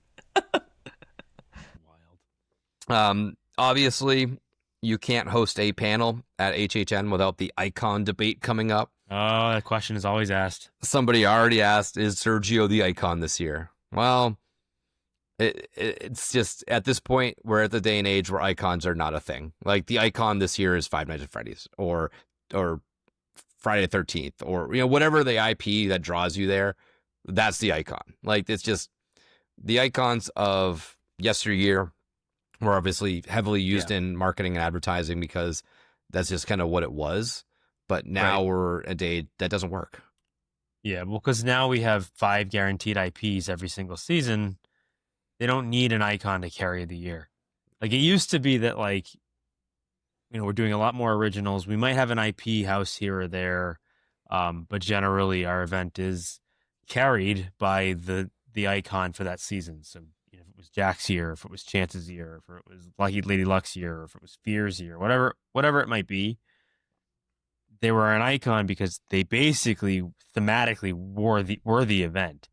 Wild. Obviously, you can't host a panel at HHN without the icon debate coming up. Oh, that question is always asked. Somebody already asked, is Sergio the icon this year? Well, it's just at this point, we're at the day and age where icons are not a thing. Like the icon this year is Five Nights at Freddy's or Friday the 13th or whatever the IP that draws you there. That's the icon. Like it's just the icons of yesteryear were obviously heavily used in marketing and advertising because that's just kind of what it was. But now we're a day that doesn't work. Yeah, well, because now we have 5 guaranteed IPs every single season. They don't need an icon to carry the year. Like it used to be that, like, we're doing a lot more originals. We might have an IP house here or there, but generally our event is carried by the icon for that season. So if it was Jack's year, if it was Chance's year, if it was Lucky Lady Luck's year, or if it was Fear's year, whatever it might be, they were an icon because they basically thematically were the event.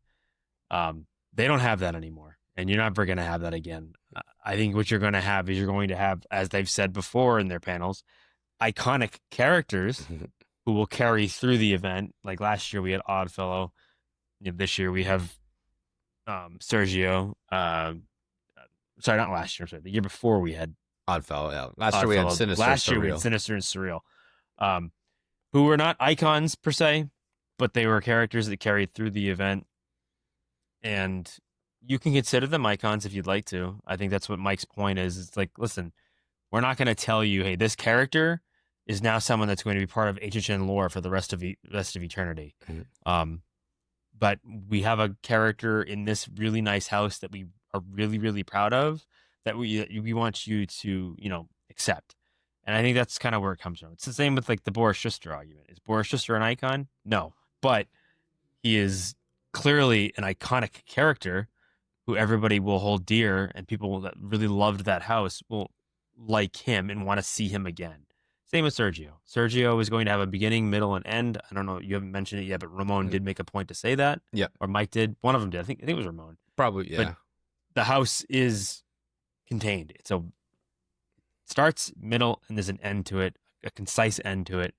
They don't have that anymore, and you're never going to have that again. I think what you're going to have is as they've said before in their panels, iconic characters who will carry through the event. Like last year we had Oddfellow. This year we have Sergio. Sorry, not last year. Sorry, the year before we had Oddfellow. Yeah. Last year we had Oddfellow. Sinister. Last year we Surreal. had Sinister and Surreal, who were not icons per se, but they were characters that carried through the event. And you can consider them icons if you'd like to. I think that's what Mike's point is. It's like, listen, we're not going to tell you, hey, this character is now someone that's going to be part of HHN lore for the rest of eternity. Mhm. But we have a character in this really nice house that we are really, really proud of that we want you to, accept. And I think that's kind of where it comes from. It's the same with like the Boris Schuster argument. Is Boris Schuster an icon? No, but he is clearly an iconic character who everybody will hold dear, and people that really loved that house will like him and want to see him again. Same with Sergio. Sergio is going to have a beginning, middle, and end. I don't know. You haven't mentioned it yet, but Ramon did make a point to say that. Yeah. Or Mike did. One of them did. I think it was Ramon. Probably, yeah. But the house is contained. It's starts, middle, and there's an end to it, a concise end to it,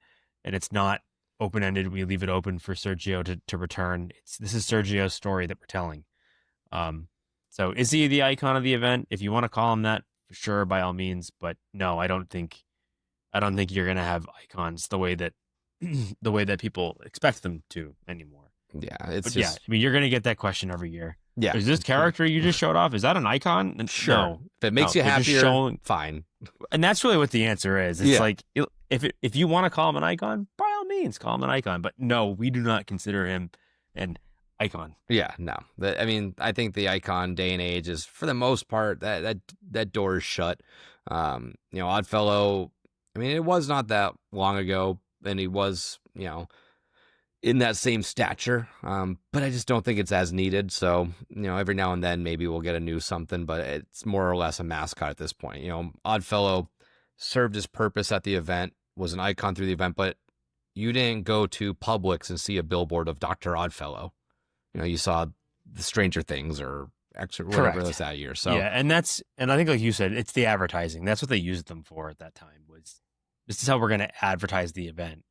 and it's not open-ended. We leave it open for Sergio to return. This is Sergio's story that we're telling. So is he the icon of the event? If you want to call him that, for sure, by all means. But no, I don't think you're gonna have icons the way that people expect them to anymore. Yeah, it's But just I mean, you're gonna get that question every year. yeah. Is this character you just showed off? Is that an icon? And Sure. no. If it makes No, you they're just happier, showing- fine. And that's really what the answer is. It's Yeah. like if you want to call him an icon, by all means, call him an icon. But no, we do not consider him an icon. Yeah, no. I think the icon day and age is, for the most part, that door is shut. Oddfellow, I mean, it was not that long ago, and he was, in that same stature. But I just don't think it's as needed. So, every now and then maybe we'll get a new something, but it's more or less a mascot at this point. Oddfellow served his purpose at the event, was an icon through the event, but you didn't go to Publix and see a billboard of Dr. Oddfellow. You saw the Stranger Things or extra whatever Correct. it was that year. So Yeah, and I think like you said, it's the advertising. That's what they used them for at that time. Was this is how we're going to advertise the event?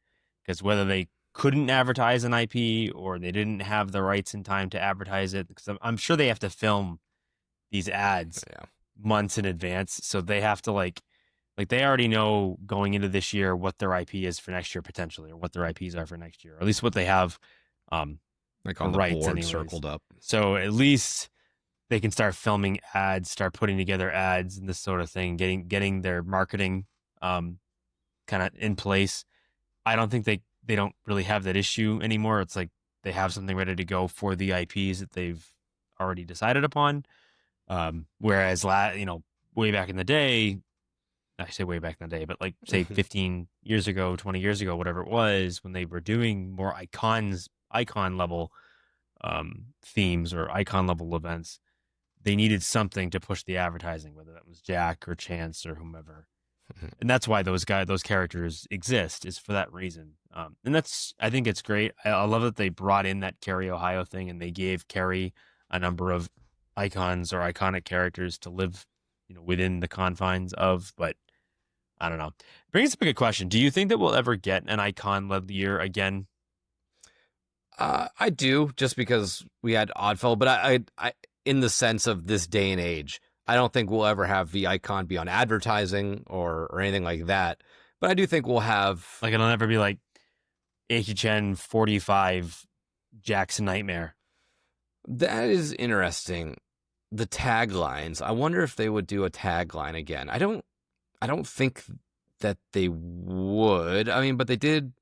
Because whether they couldn't advertise an IP or they didn't have the rights in time to advertise it, because I'm sure they have to film these ads yeah, months in advance, so they have to like they already know going into this year what their IP is for next year potentially, or what their IPs are for next year, or at least what they have. like on the Rights board anyways. circled up. So at least they can start filming ads, start putting together ads and this sort of thing, getting their marketing kind of in place. I don't think they don't really have that issue anymore. It's like they have something ready to go for the IPs that they've already decided upon. Whereas way back in the day, I say way back in the day, but like say 15 years ago, 20 years ago, whatever it was, when they were doing more icon level themes or icon level events, they needed something to push the advertising, whether that was Jack or Chance or whomever. And that's why those characters exist, is for that reason. And I think it's great. I love that they brought in that Carrie, Ohio thing, and they gave Carrie a number of icons or iconic characters to live, within the confines of. But I don't know. Brings up a good question. Do you think that we'll ever get an icon-led year again? I do, just because we had Oddfellow, but I in the sense of this day and age, I don't think we'll ever have the icon be on advertising or anything like that. But I do think we'll have, like, it'll never be like HHN45 Jackson Nightmare. That is interesting. The taglines. I wonder if they would do a tagline again. I don't think that they would. I mean, but they did.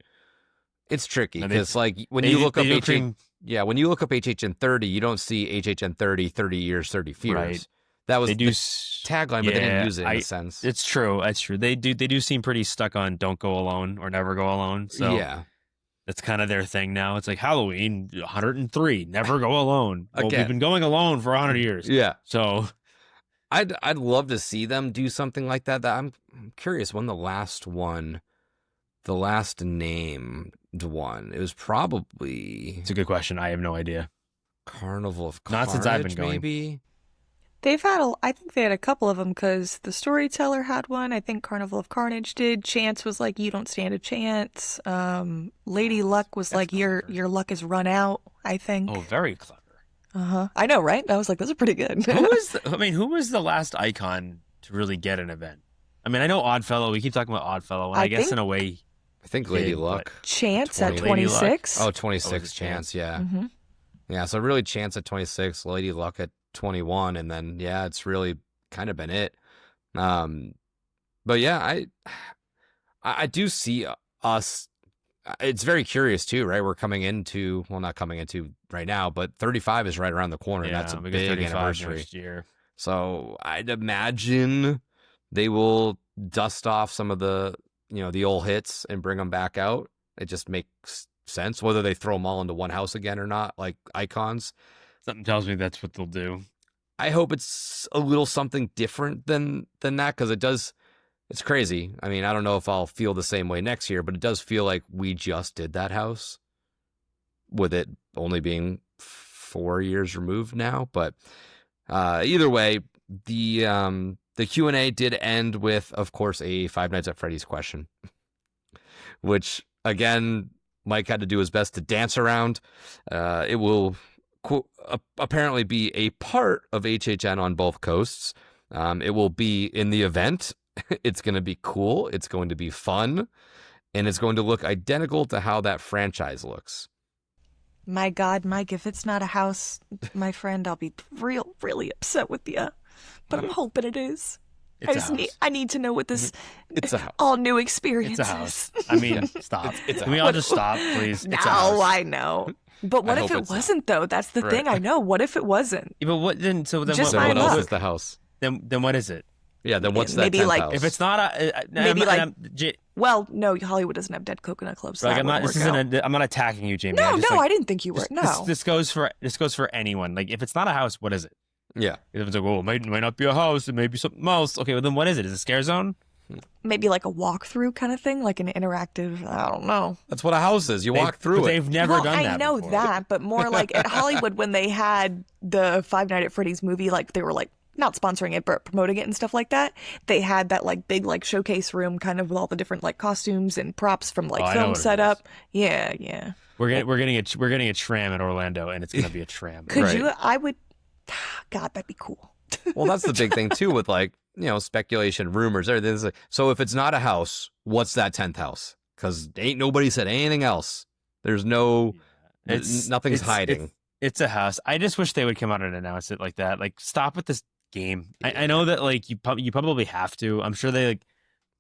It's tricky because, like, when you look up HHN30, you don't see HHN30, 30 years, 30 fears. Right. That was the tagline, but they didn't use it in a sense. It's true. That's true. They do seem pretty stuck on "Don't go alone" or "Never go alone." So yeah, that's kind of their thing now. It's like Halloween 103, never go alone. Well, we've been going alone for 100 years. Yeah. So I'd love to see them do something like that. I'm curious when the last named one. It was probably. It's a good question. I have no idea. Carnival of Carnage, not since I've been going. Maybe. They've had I think they had a couple of them, because the Storyteller had one. I think Carnival of Carnage did. Chance was like, "You don't stand a chance." Lady Luck was like, "Your luck is run out." I think. Oh, very clever. I know, right? I was like, "Those are pretty good." Who was the last icon to really get an event? I mean, I know Oddfellow. We keep talking about Oddfellow, and I guess in a way, I think Lady Luck. Chance at 26. Oh, 26 Chance, yeah. Mm-hmm. Yeah, so really Chance at 26, Lady Luck at 21, and then it's really kind of been it. But yeah, I do see us. It's very curious too, right? We're not coming into right now, but 35 is right around the corner. Yeah, that's a big anniversary next year. So I'd imagine they will dust off some of the the old hits and bring them back out. It just makes sense, whether they throw them all into one house again or not, like icons. Something tells me that's what they'll do. I hope it's a little something different than that, because it's crazy. I mean, I don't know if I'll feel the same way next year, but it does feel like we just did that house, with it only being 4 years removed now. But either way, the Q&A did end with, of course, a Five Nights at Freddy's question, which, again, Mike had to do his best to dance around. It will apparently be a part of HHN on both coasts. It will be in the event. It's going to be cool. It's going to be fun. And it's going to look identical to how that franchise looks. My God, Mike, if it's not a house, my friend, I'll be really upset with you. But I'm hoping it is. I need to know what this all new experience is. It's a house. I mean, stop. Can we all just stop, please? No, I know. But what if it wasn't, though? That's the thing. I know. What if it wasn't? Yeah, but what then? So then, just what else is the house? Then what is it? Yeah. Then what's that? Maybe like house? If it's not well, no, Hollywood doesn't have dead coconut clubs. So like, I'm not attacking you, Jamie. No, I didn't think you were. No, this goes for anyone. Like, if it's not a house, what is it? Yeah. If it's like, it might not be a house, it may be something else. Okay, well then what is it? Is it a scare zone? Maybe like a walkthrough kind of thing, like an interactive. I don't know. That's what a house is. You walk through it. They've never done that. I know before. that, but more like at Hollywood when they had the Five Nights at Freddy's movie, like they were like not sponsoring it but promoting it and stuff like that. They had that like big like showcase room kind of with all the different like costumes and props from like film setup. Yeah. We're getting a tram at Orlando, and it's gonna be a tram. Could you? I would. God, that'd be cool. Well, that's the big thing too with like speculation, rumors, everything. So if it's not a house, what's that 10th house? Because ain't nobody said anything else. There's nothing's hiding. It's a house. I just wish they would come out and announce it like that. Like, stop with this game. I know that like you probably have to. I'm sure they're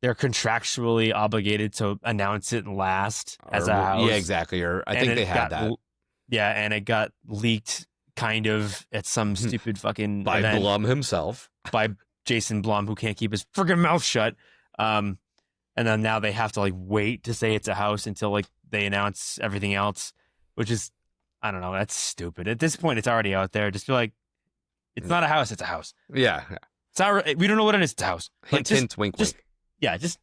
contractually obligated to announce it last as a house. Yeah, exactly. Or I think they had that. Yeah, and it got leaked kind of at some stupid fucking by event Blum himself. by Jason Blum, who can't keep his friggin' mouth shut. And then now they have to like wait to say it's a house until like they announce everything else, which is, I don't know, that's stupid. At this point, it's already out there. Just be like, it's not a house, it's a house. Yeah. It's not, we don't know what it is, it's a house. Like, Hint, wink, wink. Yeah, just,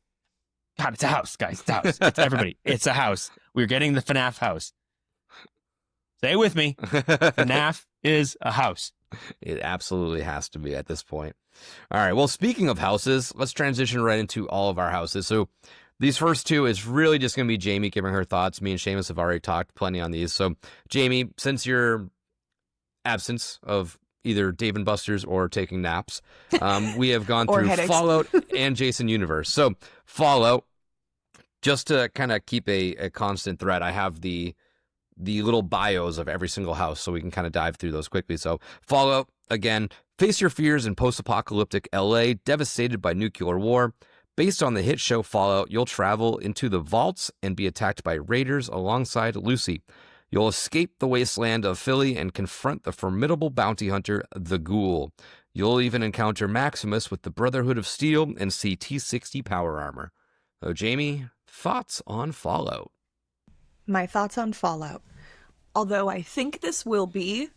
God, it's a house, guys. It's a house. It's everybody. It's a house. We're getting the FNAF house. Stay with me. FNAF is a house. It absolutely has to be at this point. All right. Well, speaking of houses, let's transition right into all of our houses. So these first two is really just going to be Jamie giving her thoughts. Me and Seamus have already talked plenty on these. So, Jamie, since your absence of either Dave & Buster's or taking naps, we have gone through headaches. Fallout and Jason Universe. So, Fallout, just to kind of keep a constant thread, I have the little bios of every single house so we can kind of dive through those quickly. So, Fallout, again, face your fears in post-apocalyptic LA, devastated by nuclear war. Based on the hit show Fallout, you'll travel into the vaults and be attacked by raiders alongside Lucy. You'll escape the wasteland of Philly and confront the formidable bounty hunter, the Ghoul. You'll even encounter Maximus with the Brotherhood of Steel and see T-60 power armor. So, Jamie, thoughts on Fallout? My thoughts on Fallout. Although I think this will be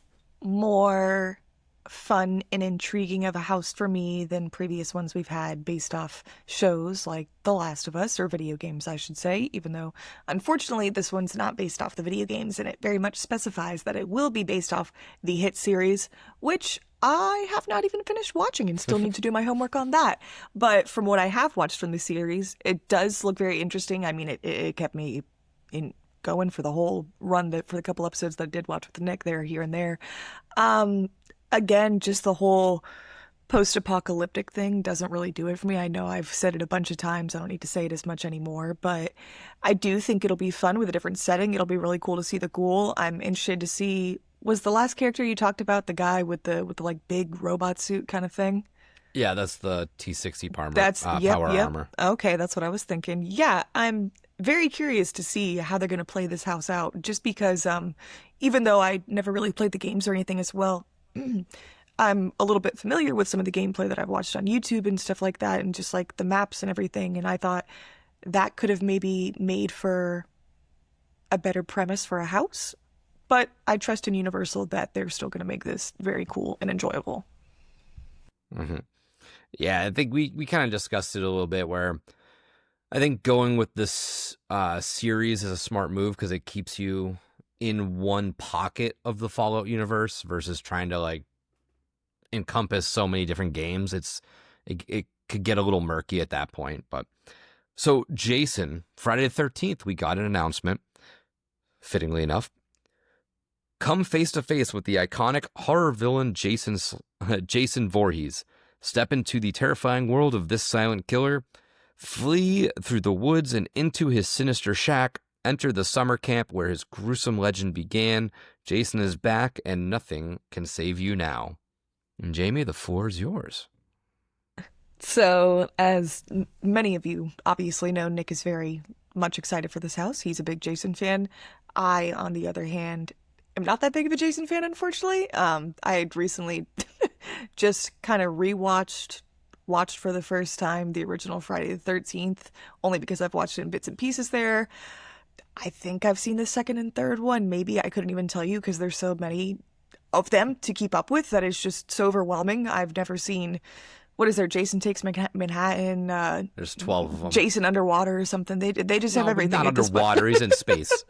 more fun and intriguing of a house for me than previous ones we've had based off shows like The Last of Us, or video games, I should say, even though, unfortunately, this one's not based off the video games, and it very much specifies that it will be based off the hit series, which I have not even finished watching and still need to do my homework on that. But from what I have watched from the series, it does look very interesting. I mean, it kept me going for the whole run, for the couple episodes that I did watch with Nick there, here and there. Again, just the whole post-apocalyptic thing doesn't really do it for me. I know I've said it a bunch of times. I don't need to say it as much anymore, but I do think it'll be fun with a different setting. It'll be really cool to see the Ghoul. I'm interested to see, was the last character you talked about the guy with the like big robot suit kind of thing? Yeah, that's the T-60 power armor. Okay, that's what I was thinking. Yeah, I'm very curious to see how they're going to play this house out, just because even though I never really played the games or anything as well, I'm a little bit familiar with some of the gameplay that I've watched on YouTube and stuff like that, and just like the maps and everything, and I thought that could have maybe made for a better premise for a house, but I trust in Universal that they're still going to make this very cool and enjoyable. Mm-hmm. Yeah, I think we kind of discussed it a little bit, where I think going with this series is a smart move because it keeps you in one pocket of the Fallout universe versus trying to like encompass so many different games. It could get a little murky at that point. But so Jason, Friday the 13th, we got an announcement, fittingly enough. Come face to face with the iconic horror villain Jason Voorhees. Step into the terrifying world of this silent killer. Flee through the woods and into his sinister shack. Enter the summer camp where his gruesome legend began. Jason is back, and nothing can save you now. And Jamie, the floor is yours. So, as many of you obviously know, Nick is very much excited for this house. He's a big Jason fan. I, on the other hand, am not that big of a Jason fan, unfortunately. I had recently just kind of watched for the first time the original Friday the 13th, only because I've watched it in bits and pieces there. I think I've seen the second and third one. Maybe I couldn't even tell you because there's so many of them to keep up with that is just so overwhelming. I've never seen, what is there, Jason Takes Manhattan, there's 12 of them. Jason Underwater or something. They just have everything. Not underwater, he's in space.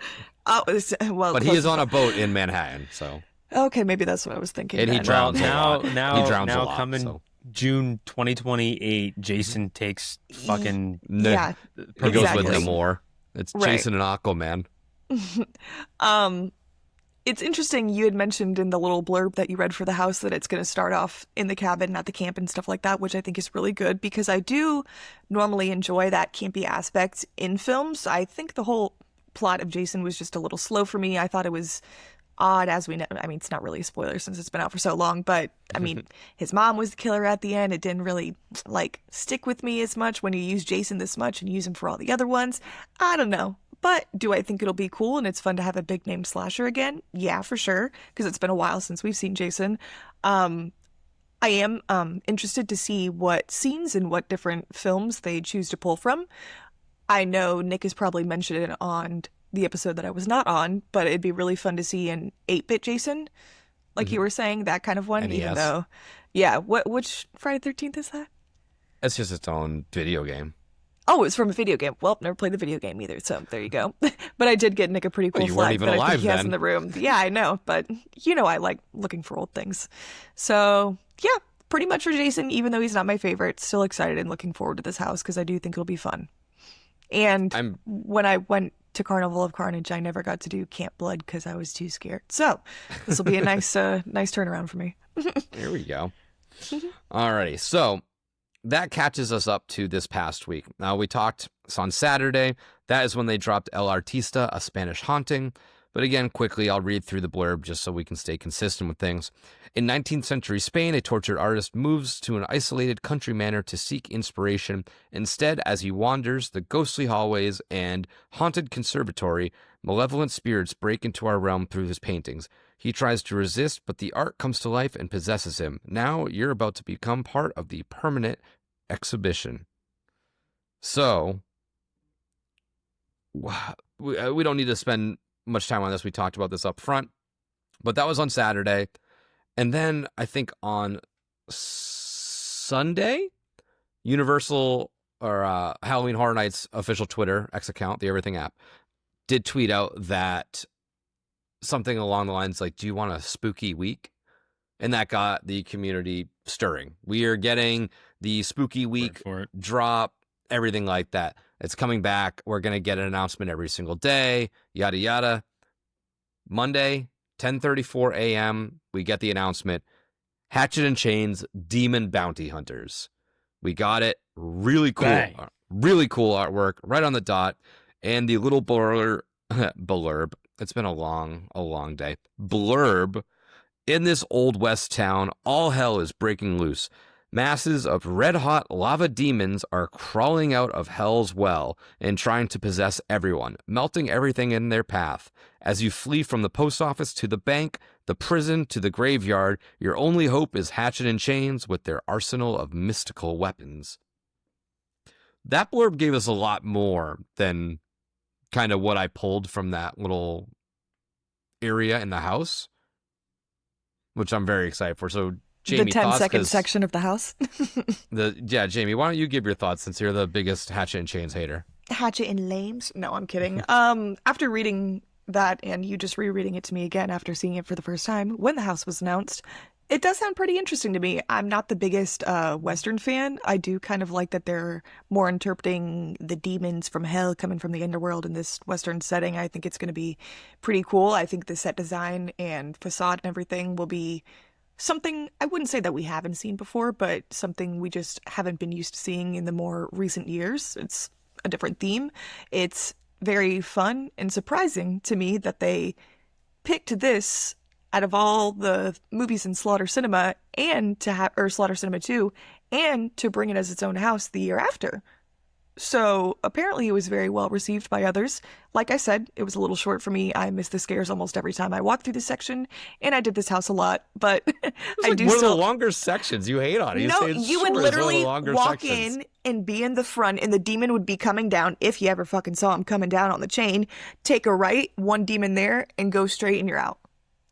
Oh, well, but he is on a boat in Manhattan, so. Okay, maybe that's what I was thinking. And he drowns now, he drowns a lot. Coming so. June 2028, Jason takes fucking... Yeah, he goes with Namor. It's right. Jason and Aquaman. It's interesting, you had mentioned in the little blurb that you read for the house that it's going to start off in the cabin at the camp and stuff like that, which I think is really good because I do normally enjoy that campy aspect in films. I think the whole plot of Jason was just a little slow for me. I thought it was odd as we know. I mean, it's not really a spoiler since it's been out for so long, but I mean, his mom was the killer at the end. It didn't really like stick with me as much when you use Jason this much and use him for all the other ones. I don't know. But do I think it'll be cool and it's fun to have a big name slasher again? Yeah, for sure, because it's been a while since we've seen Jason. I am interested to see what scenes and what different films they choose to pull from. I know Nick has probably mentioned it on the episode that I was not on, but it'd be really fun to see an 8-bit Jason, like you were saying, that kind of one. NES. Even though, yeah, which Friday the 13th is that? It's just its own video game. Oh, it's from a video game. Well, never played the video game either, so there you go. But I did get Nick a pretty cool you weren't flag even that I alive think he has then. in the room. Yeah, I know, but you know I like looking for old things. So, yeah, pretty much for Jason, even though he's not my favorite, still excited and looking forward to this house because I do think it'll be fun. And when I went to Carnival of Carnage, I never got to do Camp Blood because I was too scared. So this will be a nice turnaround for me. Here we go. Alrighty, so that catches us up to this past week. Now, we talked on Saturday. That is when they dropped El Artista, A Spanish Haunting. But again, quickly, I'll read through the blurb just so we can stay consistent with things. In 19th century Spain, a tortured artist moves to an isolated country manor to seek inspiration. Instead, as he wanders the ghostly hallways and haunted conservatory, malevolent spirits break into our realm through his paintings. He tries to resist, but the art comes to life and possesses him. Now you're about to become part of the permanent exhibition. So, we don't need to spend much time on this. We talked about this up front, but that was on Saturday. And then I think on Sunday, Universal or Halloween Horror Nights official Twitter X account, the Everything app, did tweet out that something along the lines like, do you want a spooky week? And that got the community stirring. We are getting the spooky week drop, everything like that. It's coming back. We're going to get an announcement every single day, yada, yada. Monday, 10:34 a.m., we get the announcement. Hatchet and Chains, Demon Bounty Hunters. We got it. Really cool. Bang. Really cool artwork, right on the dot. And the little blurb. It's been a long day. Blurb. In this old west town, all hell is breaking loose. Masses of red-hot lava demons are crawling out of hell's well and trying to possess everyone, melting everything in their path. As you flee from the post office to the bank, the prison to the graveyard, your only hope is Hatchet and Chains with their arsenal of mystical weapons. That blurb gave us a lot more than kind of what I pulled from that little area in the house, which I'm very excited for. So, Jamie, the 10-second 'cause section of the house. Jamie, why don't you give your thoughts since you're the biggest Hatchet and Chains hater? Hatchet and Lames? No, I'm kidding. After reading that and you just rereading it to me again after seeing it for the first time when the house was announced, it does sound pretty interesting to me. I'm not the biggest Western fan. I do kind of like that they're more interpreting the demons from hell coming from the underworld in this Western setting. I think it's going to be pretty cool. I think the set design and facade and everything will be something I wouldn't say that we haven't seen before, but something we just haven't been used to seeing in the more recent years. It's a different theme. It's very fun and surprising to me that they picked this out of all the movies in Slaughter Cinema and to have, or Slaughter Cinema 2, and to bring it as its own house the year after. So apparently it was very well received by others. Like I said, it was a little short for me. I miss the scares almost every time I walk through this section, and I did this house a lot, but I do one still... of the longer sections. You hate on it. No, say it's you would short. It's one of the literally longer walk sections. in and be in the front, and the demon would be coming down, if you ever fucking saw him coming down on the chain, take a right, one demon there, and go straight and you're out.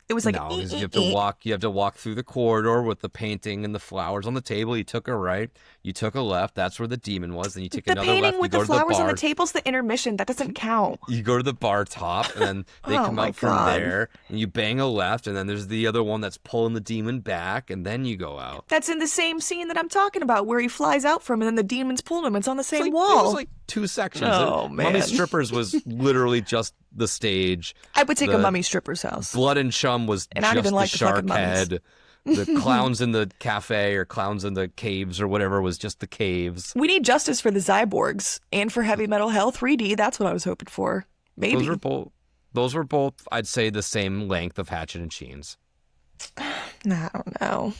It was like, No, because you have to walk. You have to walk through the corridor with the painting and the flowers on the table. You took a right, you took a left. That's where the demon was. Then you take the another painting left. You with go the to the flowers on bar. the table's the intermission. That doesn't count. You go to the bar top, and then they Oh come my out from God. there, and you bang a left, and then there's the other one that's pulling the demon back, and then you go out. That's in the same scene that I'm talking about, where he flies out from, and then the demon's pulling him. It's on the It's same like, wall. It was like 2 sections. Oh, Mummy man. Strippers was literally just the stage. I would take the- a mummy stripper's house. Blood and Chum was And I just don't even the like the shark fucking mummies. head. The clowns in the cafe or clowns in the caves or whatever was just the caves. We need justice for the cyborgs and for Heavy Metal Hell 3D. That's what I was hoping for. Maybe. Those were both, I'd say, the same length of Hatchet and Chains. I don't know.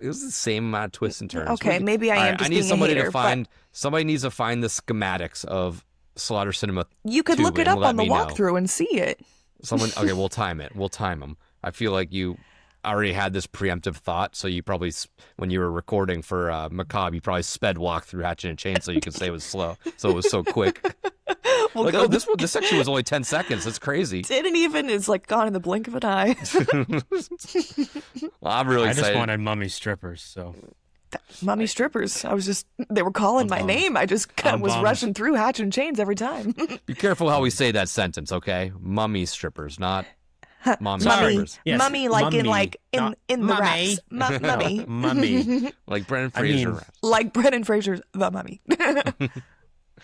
It was the same amount of twists and turns. Okay, maybe I am just being a hater, but somebody needs to find the schematics of Slaughter Cinema. you could 2 look it and up let on the me know. walkthrough and see it. Okay, we'll time it. We'll time them. I feel like you already had this preemptive thought, so you probably, when you were recording for Macabre, you probably sped walk through Hatchet and Chains so you could say it was slow, so it was so quick. We'll Like, go oh, this section was only 10 seconds. That's crazy. didn't even, it's like gone in the blink of an eye. Well, I'm really I just excited. wanted mummy strippers, so Mummy strippers. They were calling my name. I just I'm was bummed. rushing through Hatchet and Chains every time. Be careful how we say that sentence, okay? Mummy strippers, not mommy Mummy, strippers. Yes, mummy, like mummy, in the mummy. raps. Mummy. Mummy. Like Brendan I mean- Fraser. Like Brendan Fraser's The Mummy.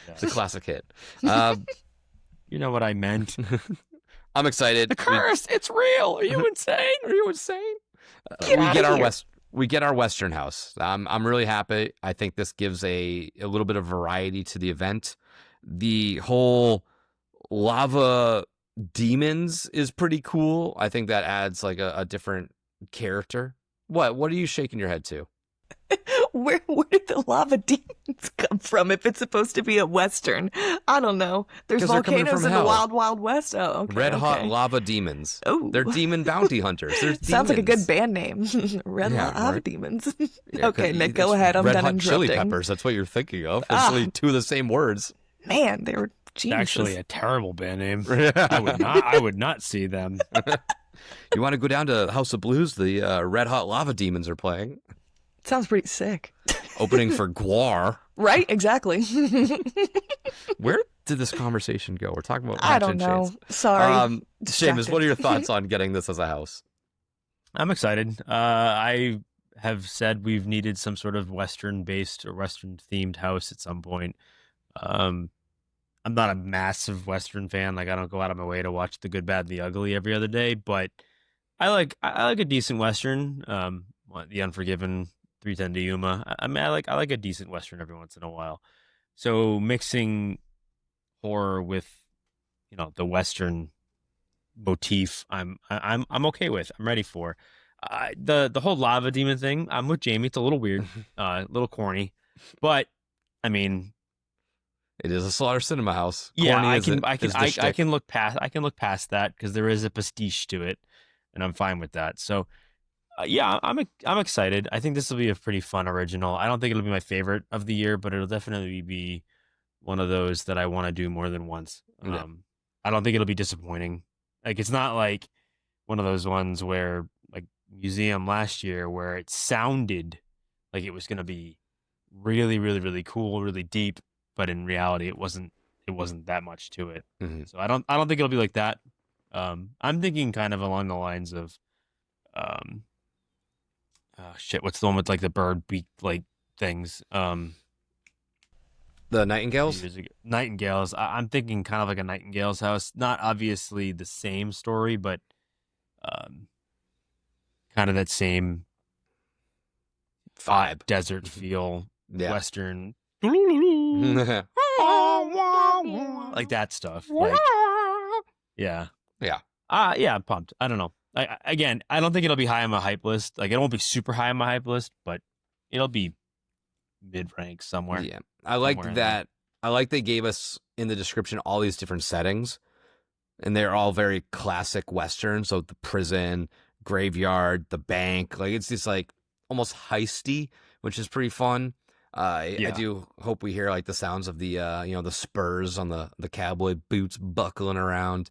It's a classic hit. You know what I meant. I'm excited. It's real. Are you insane? Are you insane? Get we outta get our here. we get our Western house. I'm really happy. I think this gives a little bit of variety to the event. The whole lava demons is pretty cool. I think that adds like a different character. What are you shaking your head to? Where did the lava demons come from if it's supposed to be a Western? I don't know. There's 'Cause they're coming volcanoes from in the hell. Wild Wild West. Oh, okay. Red hot okay. lava demons. Oh. They're demon bounty hunters. They're Sounds like a demons. good band name. Red Yeah, Lava right. Demons. Yeah, Okay, 'cause Nick, go it's ahead. I'm Red done hot chili interrupting. peppers. That's what you're thinking of. It's Ah. really two of the same words. Man, they were geniuses. Actually, a terrible band name. I would not see them. You want to go down to House of Blues? The Red Hot Lava Demons are playing. Sounds pretty sick. Opening for Guar. Right? Exactly. Where did this conversation go? We're talking about I Hatchet don't and know. Chains. Sorry. Seamus, Distracted. what are your thoughts on getting this as a house? I'm excited. I have said we've needed some sort of Western-based or Western-themed house at some point. I'm not a massive Western fan. Like, I don't go out of my way to watch The Good, Bad, and the Ugly every other day, but I like a decent Western. The Unforgiven, 310 to Yuma. I mean, I like a decent Western every once in a while. So mixing horror with, the Western motif, I'm okay with. I'm ready for. The whole lava demon thing, I'm with Jamie. It's a little weird, a little corny, but I mean, It is a Slaughter Cinema house. yeah, Corny I is can it- I can is the I shtick. can look past that because there is a pastiche to it, and I'm fine with that. So, yeah, I'm excited. I think this will be a pretty fun original. I don't think it'll be my favorite of the year, but it'll definitely be one of those that I want to do more than once. Yeah. I don't think it'll be disappointing. Like, it's not like one of those ones where, like Museum last year, where it sounded like it was going to be really, really, really cool, really deep, but in reality, it wasn't that much to it. Mhm. So I don't think it'll be like that. I'm thinking kind of along the lines of, what's the one with like the bird beak like things? The Nightingales? Years ago. Nightingales. I'm thinking kind of like a Nightingale's house. Not obviously the same story, but kind of that same Vibe. desert feel, Yeah. Western, yeah. like that stuff. Like, yeah. Yeah. Yeah, I'm pumped. I don't know. I don't think it'll be high on my hype list. Like, it won't be super high on my hype list, but it'll be mid-rank somewhere. Yeah. I like Somewhere in that. I like they gave us in the description all these different settings, and they're all very classic Western. So the prison, graveyard, the bank, like it's just like almost heisty, which is pretty fun. I Yeah. do hope we hear like the sounds of the the spurs on the cowboy boots buckling around.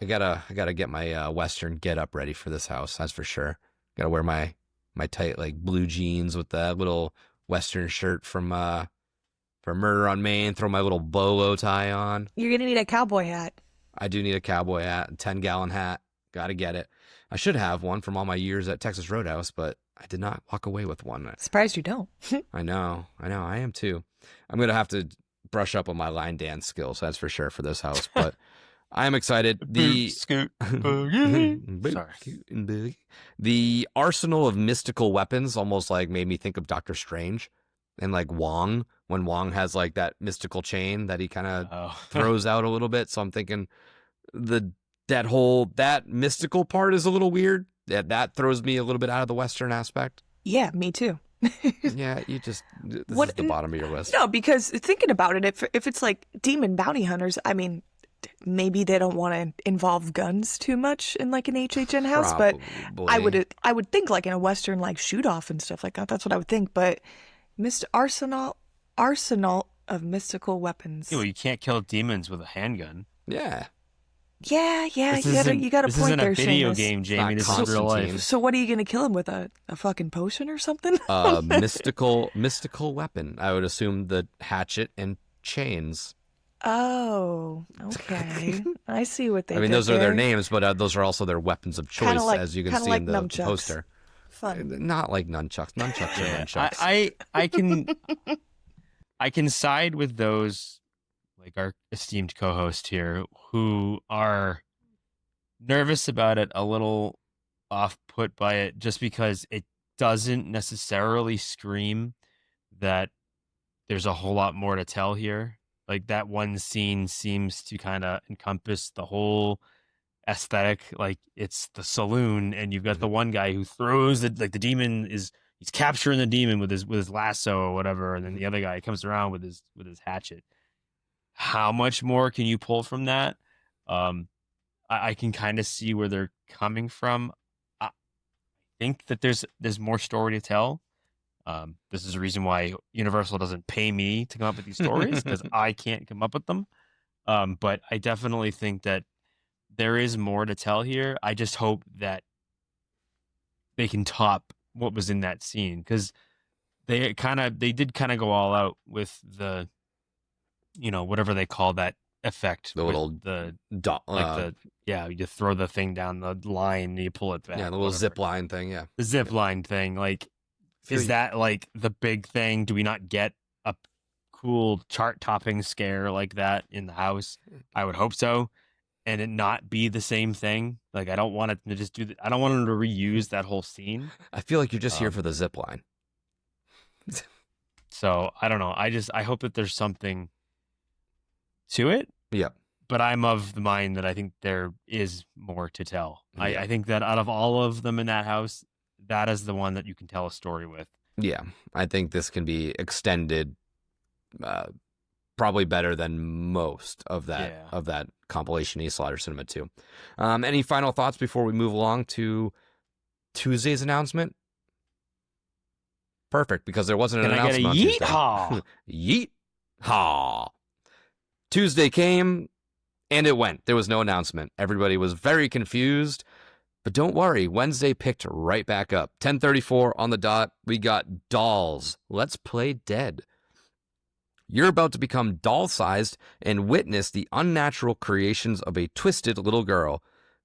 I gotta get my Western get up ready for this house. That's for sure. Gotta wear my tight like blue jeans with that little Western shirt from Murder on Main. Throw my little bolo tie on. You're going to need a cowboy hat. I do need a cowboy hat, 10-gallon hat. Gotta get it. I should have one from all my years at Texas Roadhouse, but I did not walk away with one. Surprised you don't. I know. I am too. I'm going to have to brush up on my line dance skills, that's for sure, for this house. But I am excited. The Scoot, boogie. Sorry. Sorry. The arsenal of mystical weapons almost like made me think of Doctor Strange and like Wong, when Wong has like that mystical chain that he kind of Oh. throws out a little bit. So I'm thinking the that mystical part is a little weird. That throws me a little bit out of the Western aspect. Yeah, me too. Yeah, this What- is the bottom of your list. No, because thinking about it, if it's like demon bounty hunters, I mean, maybe they don't want to involve guns too much in like an HHN house, but Probably. I would think like in a Western like shoot off and stuff like that. That's what I would think. But arsenal of mystical weapons. Yeah, well, you can't kill demons with a handgun. Yeah. Yeah, This you got a this point isn't there, a video Seamus. game, Jamie. Not This is real Constantine. life. So what are you gonna kill him with, a fucking potion or something? Mystical weapon. I would assume the hatchet and chains. Oh, okay. I see what they. I mean, did those are their there. names, but those are also their weapons of choice, Kinda like- as you can kinda see like in the nunchucks. poster. Fun. Not like nunchucks. Nunchucks are Yeah, nunchucks. I can side with those, like our esteemed co-host here, who are nervous about it, a little off put by it, just because it doesn't necessarily scream that there's a whole lot more to tell here. Like that one scene seems to kind of encompass the whole aesthetic. Like it's the saloon, and you've got the one guy who throws it, like the demon is he's capturing the demon with his lasso or whatever, and then the other guy comes around with his hatchet. How much more can you pull from that? I can kind of see where they're coming from. I think that there's more story to tell. This is the reason why Universal doesn't pay me to come up with these stories, because I can't come up with them. But I definitely think that there is more to tell here. I just hope that they can top what was in that scene, because they did kind of go all out with the, whatever they call that effect, The with little you throw the thing down the line and you pull it back. the little whatever. zip line thing. Yeah. The zip line thing. Like, is that like the big thing? Do we not get a cool chart topping scare like that in the house? I would hope so. And it not be the same thing. Like, I don't want it to just I don't want them to reuse that whole scene. I feel like you're just here for the zip line. So I don't know. I hope that there's something to it. Yep. But I'm of the mind that I think there is more to tell. Yeah. I think that out of all of them in that house, that is the one that you can tell a story with. Yeah, I think this can be extended, probably better than most of that compilation East Slaughter Cinema 2. Any final thoughts before we move along to Tuesday's announcement? Perfect, because there wasn't an Can I get a announcement on Tuesday. yeet-haw? Yeet-haw. Tuesday came, and it went. There was no announcement. Everybody was very confused. But don't worry, Wednesday picked right back up. 10:34 on the dot. We got Dolls. Let's Play Dead. You're about to become doll-sized and witness the unnatural creations of a twisted little girl.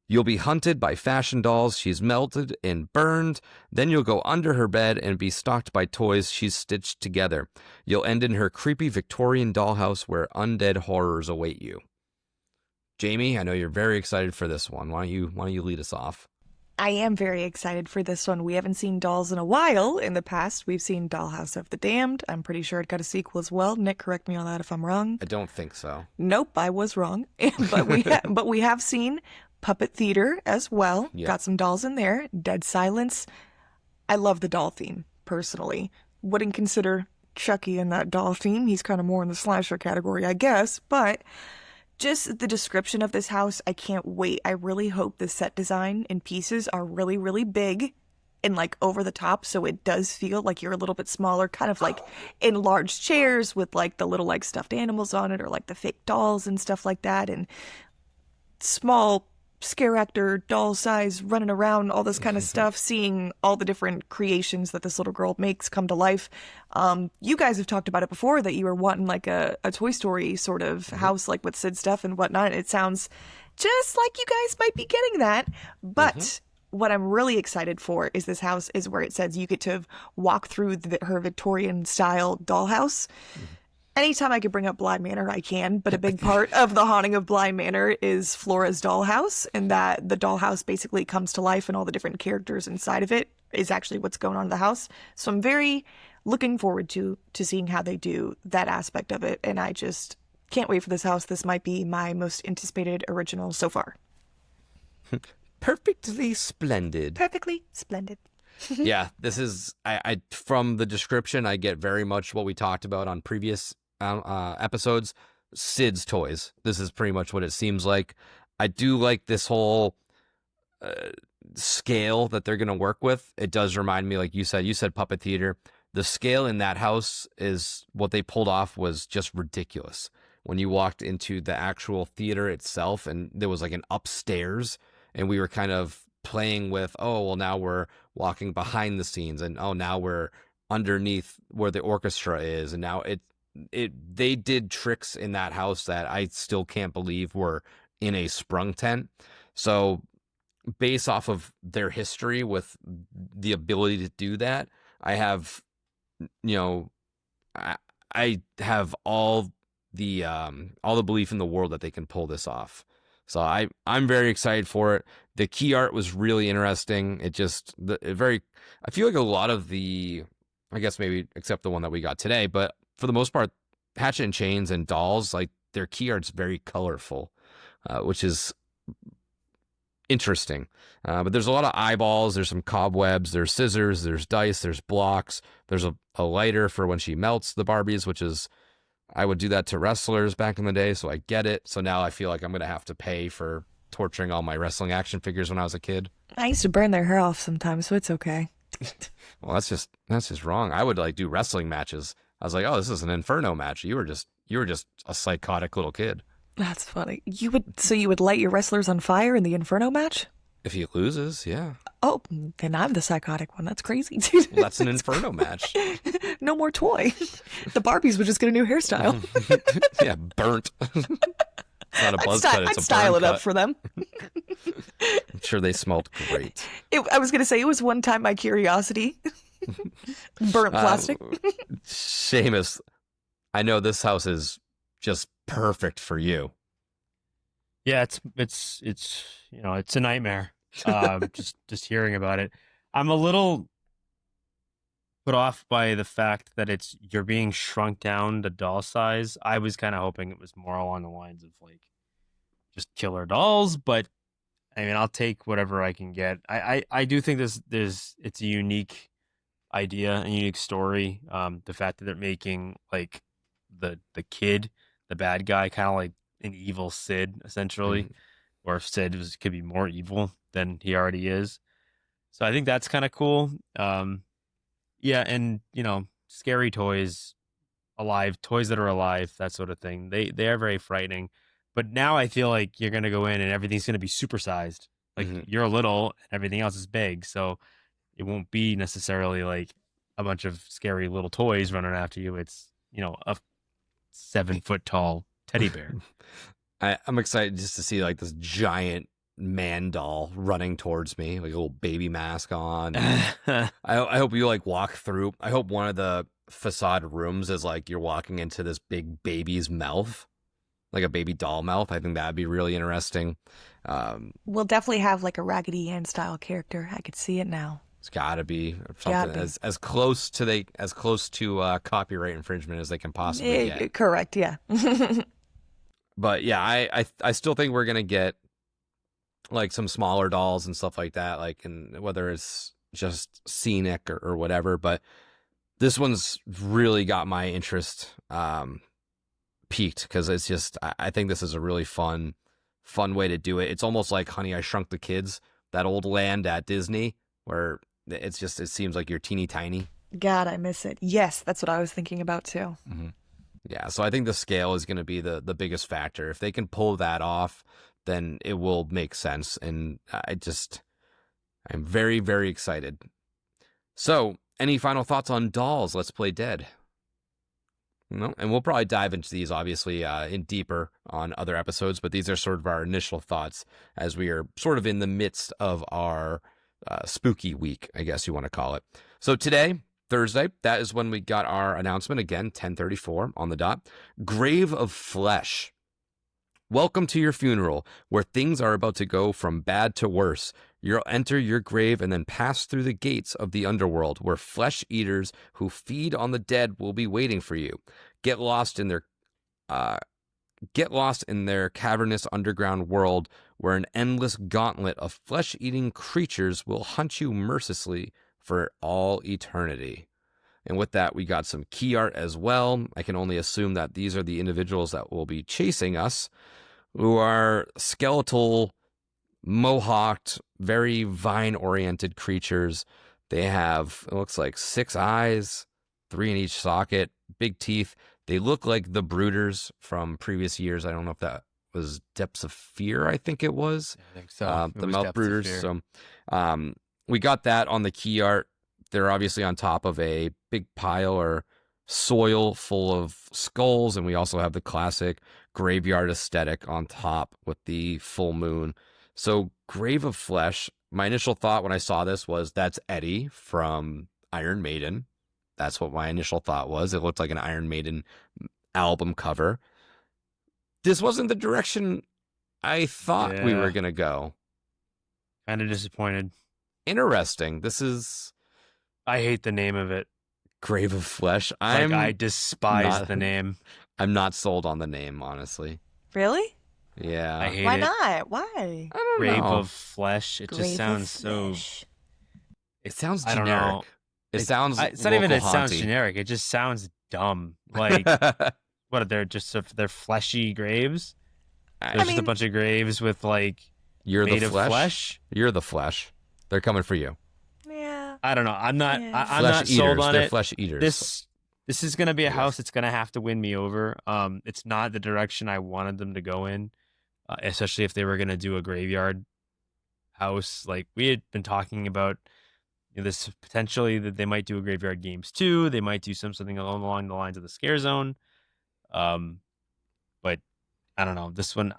You'll be hunted by fashion dolls she's melted and burned. Then you'll go under her bed and be stalked by toys she's stitched together. You'll end in her creepy Victorian dollhouse where undead horrors await you. Jamie, I know you're very excited for this one. Why don't you lead us off? I am very excited for this one. We haven't seen Dolls in a while. In the past, we've seen Dollhouse of the Damned. I'm pretty sure it got a sequel as well. Nick, correct me on that if I'm wrong. I don't think so. Nope, I was wrong. but we have seen Puppet Theater as well. Yeah. Got some dolls in there. Dead Silence. I love the doll theme, personally. Wouldn't consider Chucky in that doll theme. He's kind of more in the slasher category, I guess. But just the description of this house, I can't wait. I really hope the set design and pieces are really, really big and like over the top, so it does feel like you're a little bit smaller, kind of like in large chairs with like the little like stuffed animals on it, or like the fake dolls and stuff like that, and small scare actor doll size running around, all this kind of stuff, seeing all the different creations that this little girl makes come to life. You guys have talked about it before, that you were wanting like a Toy Story sort of house, like with Sid stuff and whatnot. It sounds just like you guys might be getting that. But what I'm really excited for is this house is where it says you get to walk through her Victorian style dollhouse. Anytime I could bring up Bly Manor, I can, but a big part of the haunting of Bly Manor is Flora's dollhouse, and that the dollhouse basically comes to life, and all the different characters inside of it is actually what's going on in the house. So I'm very looking forward to seeing how they do that aspect of it, and I just can't wait for this house. This might be my most anticipated original so far. Perfectly splendid. Perfectly splendid. Yeah, this is I from the description I get very much what we talked about on previous episodes. Sid's toys. This is pretty much what it seems like. I do like this whole scale that they're going to work with. It does remind me, like you said puppet theater. The scale in that house is what they pulled off was just ridiculous. When you walked into the actual theater itself and there was like an upstairs and we were kind of playing with, oh, well, now we're walking behind the scenes and oh, now we're underneath where the orchestra is. And now they did tricks in that house that I still can't believe were in a sprung tent. So based off of their history with the ability to do that, I have, I have all the belief in the world that they can pull this off. So I'm very excited for it. The key art was really interesting. I feel like a lot of the, I guess maybe except the one that we got today, but for the most part, Hatchet and Chains and dolls, like their key art's very colorful, which is interesting. But there's a lot of eyeballs, there's some cobwebs, there's scissors, there's dice, there's blocks, there's a lighter for when she melts the Barbies, which is, I would do that to wrestlers back in the day, so I get it. So now I feel like I'm going to have to pay for torturing all my wrestling action figures when I was a kid. I used to burn their hair off sometimes, so it's okay. Well, that's just wrong. I would like do wrestling matches. I was like, oh, this is an Inferno match. You were just a psychotic little kid. That's funny. You would light your wrestlers on fire in the Inferno match? If he loses, yeah. Oh, then I'm the psychotic one. That's crazy. Well, that's an Inferno match. No more toy. The Barbies would just get a new hairstyle. Yeah, burnt. It's not a buzz cut, it's I'd a style burn it up cut. for them. I'm sure they smelled great. I was going to say, it was one time my curiosity. Burnt plastic. Seamus, I know this house is just perfect for you. Yeah, it's it's a nightmare. Just hearing about it, I'm a little put off by the fact that you're being shrunk down to doll size. I was kind of hoping it was more along the lines of like just killer dolls, but I mean, I'll take whatever I can get. I do think it's a unique idea, a unique story. The fact that they're making like the kid, the bad guy, kind of like an evil Sid, essentially, or if Sid could be more evil than he already is. So I think that's kind of cool. Yeah, and scary toys, toys that are alive, that sort of thing. They are very frightening. But now I feel like you're gonna go in and everything's gonna be supersized. Like you're little and everything else is big, so it won't be necessarily like a bunch of scary little toys running after you. It's a 7-foot tall teddy bear. I'm excited just to see like this giant man doll running towards me, like a little baby mask on. I hope you like walk through. I hope one of the facade rooms is like you're walking into this big baby's mouth, like a baby doll mouth. I think that'd be really interesting. We'll definitely have like a Raggedy Ann style character. I could see it now. It's got to be something as close to copyright infringement as they can possibly get. Correct, yeah. But yeah, I still think we're gonna get like some smaller dolls and stuff like that, like, and whether it's just scenic or whatever. But this one's really got my interest peaked because it's just I think this is a really fun way to do it. It's almost like Honey, I Shrunk the Kids, that old land at Disney where it seems like you're teeny tiny. God, I miss it. Yes, that's what I was thinking about too. Mm-hmm. Yeah, so I think the scale is going to be the biggest factor. If they can pull that off, then it will make sense. And I'm very, very excited. So, any final thoughts on dolls? Let's Play Dead. No, and we'll probably dive into these obviously in deeper on other episodes, but these are sort of our initial thoughts as we are sort of in the midst of our spooky week, I guess you want to call it. So today, Thursday, that is when we got our announcement, again, 10:34 on the dot. Grave of Flesh. Welcome to your funeral, where things are about to go from bad to worse. You'll enter your grave and then pass through the gates of the underworld, where flesh eaters who feed on the dead will be waiting for you. Get lost in their Get lost in their cavernous underground world where an endless gauntlet of flesh-eating creatures will hunt you mercilessly for all eternity. And with that, we got some key art as well. I can only assume that these are the individuals that will be chasing us, who are skeletal, mohawked, very vine-oriented creatures. They have, it looks like 6 eyes, 3 in each socket, big teeth. They look like the Brooders from previous years. I don't know if that was Depths of Fear, I think it was. I think so. The Mouth Brooders. So we got that on the key art. They're obviously on top of a big pile or soil full of skulls, and we also have the classic graveyard aesthetic on top with the full moon. So Grave of Flesh, my initial thought when I saw this was that's Eddie from Iron Maiden. That's what my initial thought was. It looked like an Iron Maiden album cover. This wasn't the direction I thought we were going to go. Kind of disappointed. Interesting. This is... I hate the name of it. Grave of Flesh. I despise the name. I'm not sold on the name, honestly. Really? Yeah. I hate Why it. not? Why? I don't Grave know. of Flesh. It Grave just of sounds so... Flesh. It sounds I don't generic. know. It sounds It's not even local it sounds haunty. generic. It just sounds dumb. Like, what are they just they're fleshy graves? There's just a bunch of graves with like You're made the of flesh. flesh. You're the flesh. They're coming for you. Yeah. I don't know. I'm not. Yeah. I'm Flesh not eaters. sold on They're it. flesh eaters. This is gonna be a Yes. house that's gonna have to win me over. It's not the direction I wanted them to go in, especially if they were gonna do a graveyard house. Like we had been talking about, this potentially that they might do a graveyard games too. They might do something along the lines of the Scare Zone. But I don't know. This one,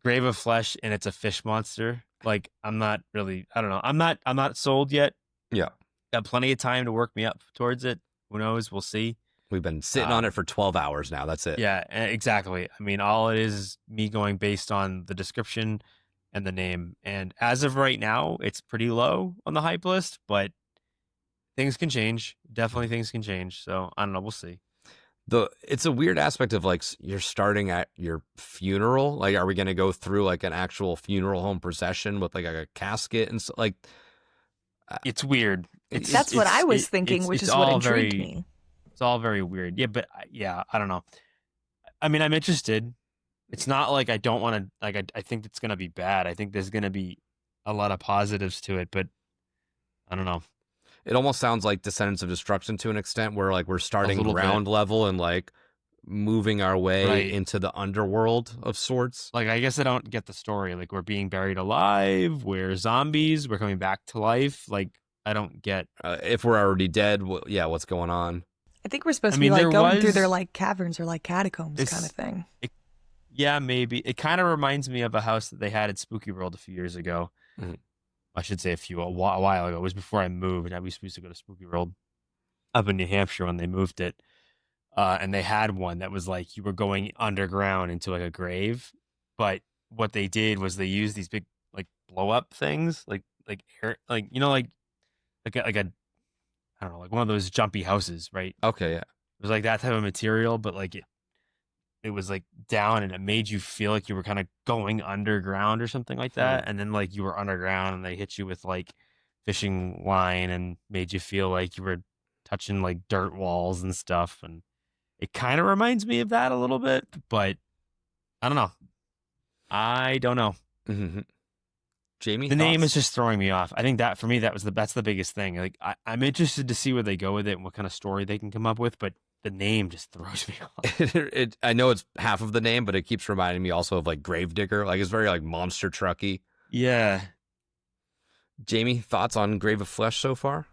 Grave of Flesh, and it's a fish monster. Like I'm not really. I don't know. I'm not sold yet. Yeah. Got plenty of time to work me up towards it. Who knows? We'll see. We've been sitting on it for 12 hours now. That's it. Yeah, exactly. I mean, all it is me going based on the description and the name. And as of right now, it's pretty low on the hype list, but things can change. Definitely things can change. So I don't know. We'll see. It's a weird aspect of like you're starting at your funeral. Like, are we going to go through like an actual funeral home procession with like a casket and like? It's weird. That's what I was thinking, which is what intrigued me. It's all very weird. Yeah, but I don't know. I mean, I'm interested. It's not like I don't want to. Like, I think it's gonna be bad. I think there's gonna be a lot of positives to it, but I don't know. It almost sounds like Descendants of Destruction to an extent, where like we're starting little ground level and like moving our way Right. into the underworld of sorts. Like, I guess I don't get the story. Like, we're being buried alive. We're zombies. We're coming back to life. Like, I don't get. If we're already dead, what's going on? I think we're supposed I to mean, be like there going through was- their like caverns or like catacombs It's- kind of thing. Yeah, maybe. It kind of reminds me of a house that they had at Spooky World a few years ago. Mhm. I should say a while ago. It was before I moved. We used to go to Spooky World up in New Hampshire when they moved it. And they had one that was like you were going underground into like a grave. But what they did was they used these big like blow up things, like air, like like a I don't know, like one of those jumpy houses, right? Okay, yeah. It was like that type of material, but like it was like down and it made you feel like you were kind of going underground or something like that. And then like you were underground and they hit you with like fishing line and made you feel like you were touching like dirt walls and stuff. And it kind of reminds me of that a little bit, but I don't know. Mm-hmm. Jamie, The name thoughts? is just throwing me off. I think that for me, that's the biggest thing. Like I'm interested to see where they go with it and what kind of story they can come up with, but the name just throws me off. I know it's half of the name, but it keeps reminding me also of like Gravedigger. Like it's very like monster trucky. Yeah. Jamie, thoughts on Grave of Flesh so far?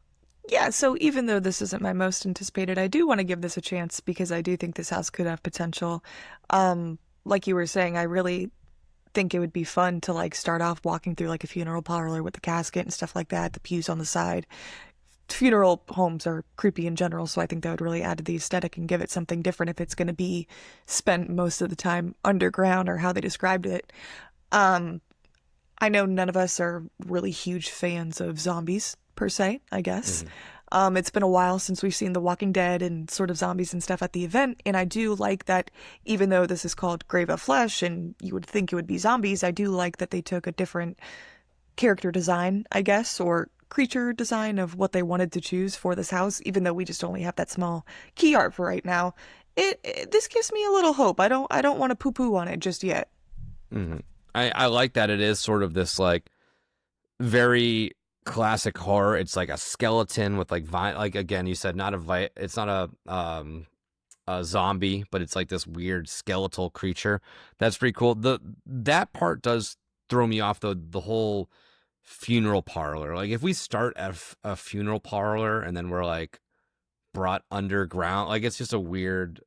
Yeah, so even though this isn't my most anticipated, I do want to give this a chance because I do think this house could have potential. Like you were saying, I really think it would be fun to like start off walking through like a funeral parlor with the casket and stuff like that, the pews on the side. Funeral homes are creepy in general, so I think that would really add to the aesthetic and give it something different if it's going to be spent most of the time underground or how they described it. I know none of us are really huge fans of zombies per se, I guess. It's been a while since we've seen The Walking Dead and sort of zombies and stuff at the event, and I do like that even though this is called Grave of Flesh and you would think it would be zombies, I do like that they took a different character design, I guess, or creature design of what they wanted to choose for this house, even though we just only have that small key art for right now. This gives me a little hope. I don't want to poo-poo on it just yet. Mm-hmm. I like that it is sort of this like very classic horror. It's like a skeleton with like like again you said it's not a zombie, but it's like this weird skeletal creature. That's pretty cool. That part does throw me off, the whole funeral parlor. Like if we start at a funeral parlor and then we're like brought underground, like it's just a weird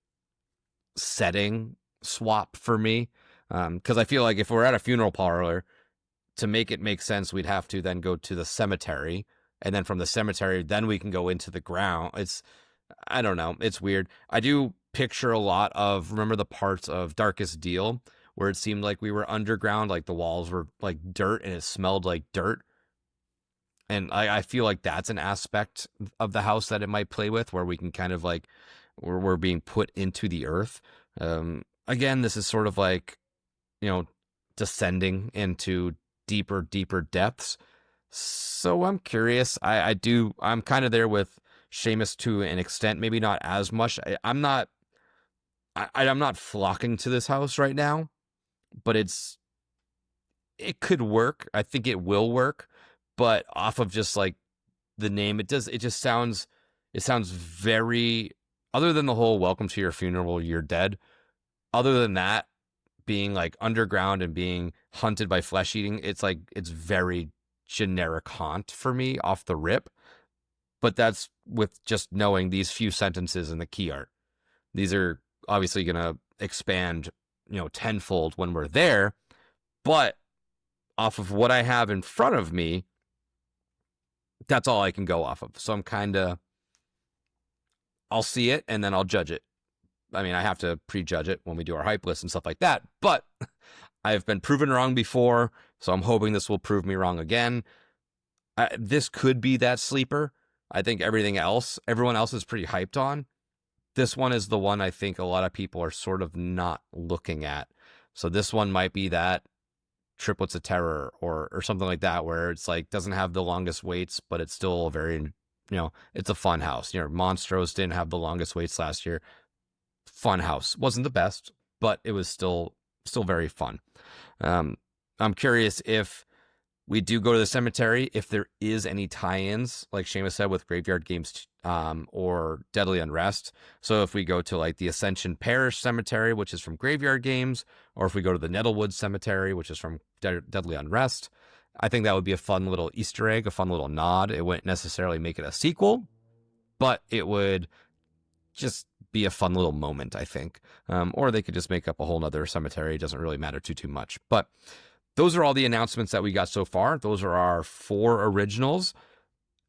setting swap for me. Because I feel like if we're at a funeral parlor, to make it make sense, we'd have to then go to the cemetery, and then from the cemetery, then we can go into the ground. I don't know. It's weird. I do picture a lot of, remember the parts of Darkest Deal where it seemed like we were underground, like the walls were like dirt and it smelled like dirt. And I feel like that's an aspect of the house that it might play with, where we can kind of like, we're being put into the earth. Again, this is sort of like, descending into deeper depths. So I'm curious. I'm kind of there with Seamus to an extent, maybe not as much. I'm not flocking to this house right now, but it could work. I think it will work, but off of just like the name, it just sounds very, other than the whole welcome to your funeral, you're dead. Other than that, being like underground and being hunted by flesh eating, it's very generic haunt for me off the rip. But that's with just knowing these few sentences in the key art. These are obviously going to expand, tenfold when we're there. But off of what I have in front of me, that's all I can go off of. So I'm I'll see it and then I'll judge it. I mean, I have to prejudge it when we do our hype list and stuff like that, but I've been proven wrong before, so I'm hoping this will prove me wrong again. This could be that sleeper. I think everyone else is pretty hyped on. This one is the one I think a lot of people are sort of not looking at. So this one might be that Triplets of Terror or something like that, where it's like doesn't have the longest waits, but it's still a very, it's a fun house. Monstros didn't have the longest waits last year. Fun house. Wasn't the best, but it was still very fun. I'm curious if we do go to the cemetery, if there is any tie-ins, like Seamus said, with Graveyard Games or Deadly Unrest. So if we go to like the Ascension Parish Cemetery, which is from Graveyard Games, or if we go to the Nettlewood Cemetery, which is from Deadly Unrest, I think that would be a fun little Easter egg, a fun little nod. It wouldn't necessarily make it a sequel, but it would just be a fun little moment, I think. Or they could just make up a whole nother cemetery. It doesn't really matter too much. But those are all the announcements that we got so far. Those are our 4 originals.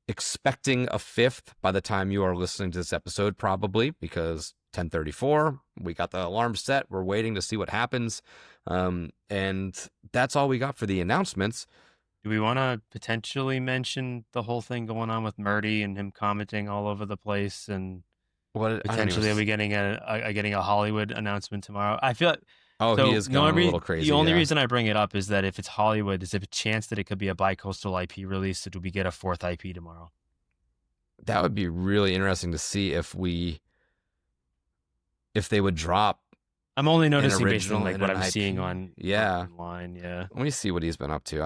Expecting a 5th by the time you are listening to this episode, probably, because 10:34, we got the alarm set. We're waiting to see what happens. And that's all we got for the announcements. Do we want to potentially mention the whole thing going on with Murdy and him commenting all over the place, and potentially are we getting a Hollywood announcement tomorrow? I feel he is going a little crazy. The only reason I bring it up is that if it's Hollywood, there's a chance that it could be a bi-coastal IP release. So do we get a 4th IP tomorrow? That would be really interesting to see if they would drop. I'm only noticing based on like what I'm IP. Seeing online. Yeah. Let me see what he's been up to.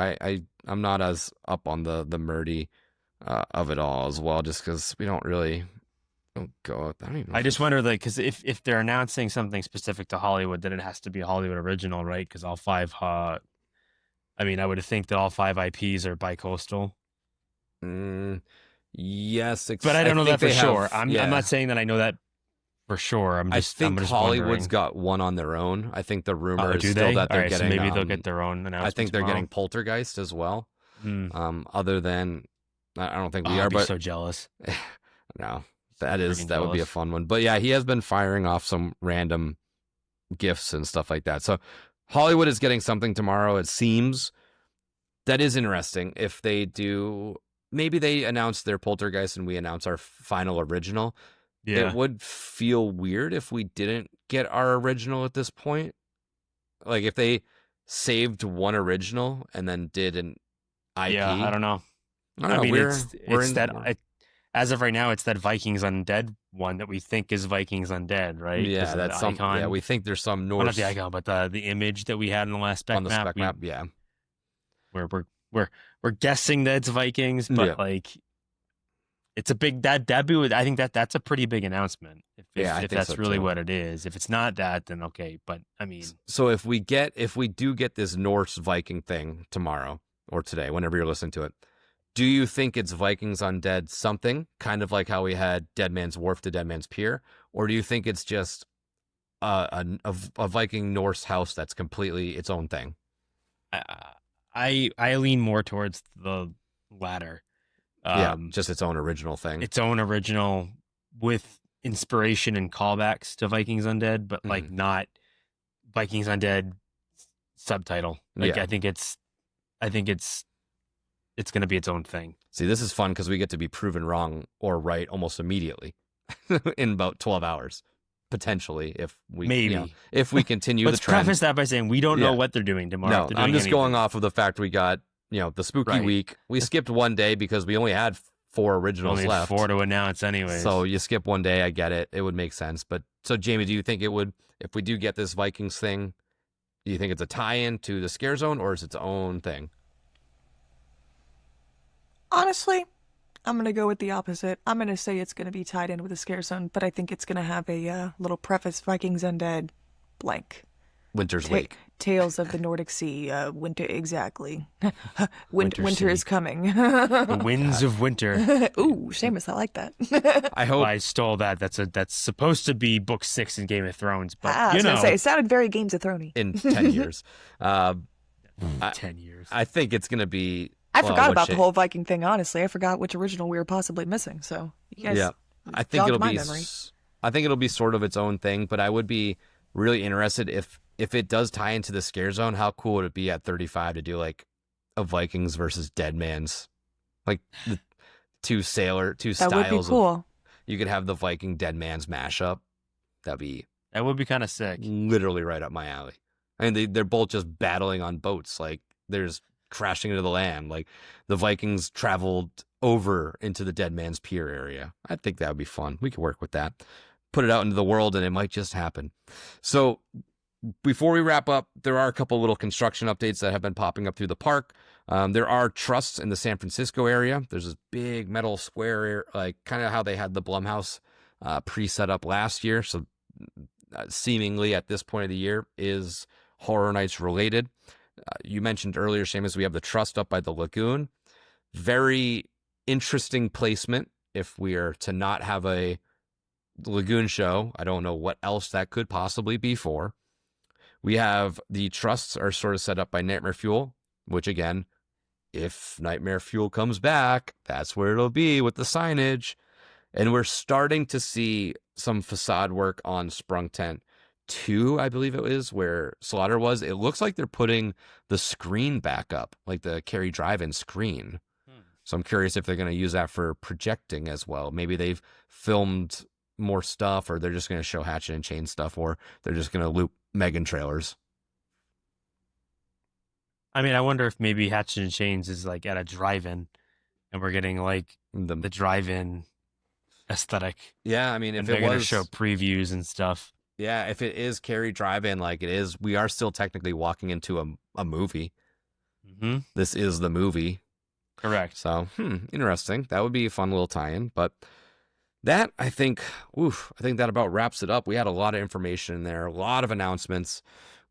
I'm not as up on the Murdy of it all as well, just because we don't really. Oh God, I just wonder, like, because if they're announcing something specific to Hollywood, then it has to be a Hollywood original, right? Because all 5, I would think that all 5 IPs are bi-coastal. Yes, but I don't know that for sure. I'm not saying that I know that for sure. I think Hollywood's got one on their own. I think the rumor is still that they're getting. So maybe they'll get their own announcement. I think they're getting Poltergeist as well. Other than, I don't think we are. I'd be but so jealous. No. That would be a fun one. But yeah, he has been firing off some random gifts and stuff like that. So Hollywood is getting something tomorrow, it seems. That is interesting. If they do maybe they announce their Poltergeist and we announce our final original. Yeah. It would feel weird if we didn't get our original at this point. Like if they saved one original and then did an IP. Yeah, I don't know. I mean, as of right now, it's that Vikings Undead one that we think is Vikings Undead, right? Yeah, that's some icon. Yeah, we think there's some Norse. Well, not the icon, but the image that we had in the last spec on the map. Spec map, yeah. We're guessing that it's Vikings, but like it's a big I think that's a pretty big announcement. If that's really what it is. If it's not that, then okay. But I mean, so if we do get this Norse Viking thing tomorrow or today, whenever you're listening to it, do you think it's Vikings Undead something, kind of like how we had Dead Man's Wharf to Dead Man's Pier, or do you think it's just a Viking Norse house that's completely its own thing? I lean more towards the latter. Just its own original thing. Its own original with inspiration and callbacks to Vikings Undead, but like not Vikings Undead subtitle. Like I think it's going to be its own thing. See, this is fun because we get to be proven wrong or right almost immediately in about 12 hours. Potentially, if we if we continue the trend. Let's preface that by saying we don't know what they're doing tomorrow. No, I'm just going off of the fact we got the spooky week. We skipped one day because we only had 4 originals left. 4 to announce anyway. So you skip one day, I get it. It would make sense. But so Jamie, do you think it would, if we do get this Vikings thing, do you think it's a tie-in to the Scare Zone or is it its own thing? Honestly, I'm going to go with the opposite. I'm going to say it's going to be tied in with the Scare Zone, but I think it's going to have a little preface, Vikings Undead, blank. Winter's Wake. Tales of the Nordic Sea, winter, exactly. Winter is coming. The winds of winter. Ooh, Seamus, I like that. I hope I stole that. That's supposed to be book 6 in Game of Thrones, but I was going to say, it sounded very Games of Thrones. In 10 years. 10 years. I think it's going to be... I forgot about the whole Viking thing, honestly. I forgot which original we were possibly missing, so you guys I think it'll be memory. I think it'll be sort of its own thing, but I would be really interested if it does tie into the Scare Zone, how cool would it be at 35 to do like a Vikings versus Dead Man's, like the two styles. That would be cool. You could have the Viking Dead Man's mashup. That would be kind of sick. Literally right up my alley. I mean, they're both just battling on boats. Like there's crashing into the land. Like the Vikings traveled over into the Dead Man's Pier area. I think that would be fun. We could work with that. Put it out into the world and it might just happen. So before we wrap up, there are a couple little construction updates that have been popping up through the park. There are trusts in the San Francisco area. There's this big metal square, like kind of how they had the Blumhouse pre-set up last year. So seemingly at this point of the year is Horror Nights related. You mentioned earlier, Seamus, we have the trust up by the lagoon. Very interesting placement if we are to not have a lagoon show. I don't know what else that could possibly be for. We have the trusts are sort of set up by Nightmare Fuel, which again, if Nightmare Fuel comes back, that's where it'll be with the signage. And we're starting to see some facade work on Sprung Tent 2, I believe it is, where Slaughter was. It looks like they're putting the screen back up, like the Cary Drive-In screen. So I'm curious if they're going to use that for projecting as well. Maybe they've filmed more stuff, or they're just going to show Hatchet and Chains stuff, or they're just going to loop Megan trailers. I mean, I wonder if maybe Hatchet and Chains is like at a drive-in and we're getting like the drive-in aesthetic. Yeah, I mean, if they're it going to was show previews and stuff. Yeah, if it is Cary Drive-In like it is, we are still technically walking into a movie. Mm-hmm. This is the movie. Correct. So, interesting. That would be a fun little tie-in. But that, I think that about wraps it up. We had a lot of information in there, a lot of announcements.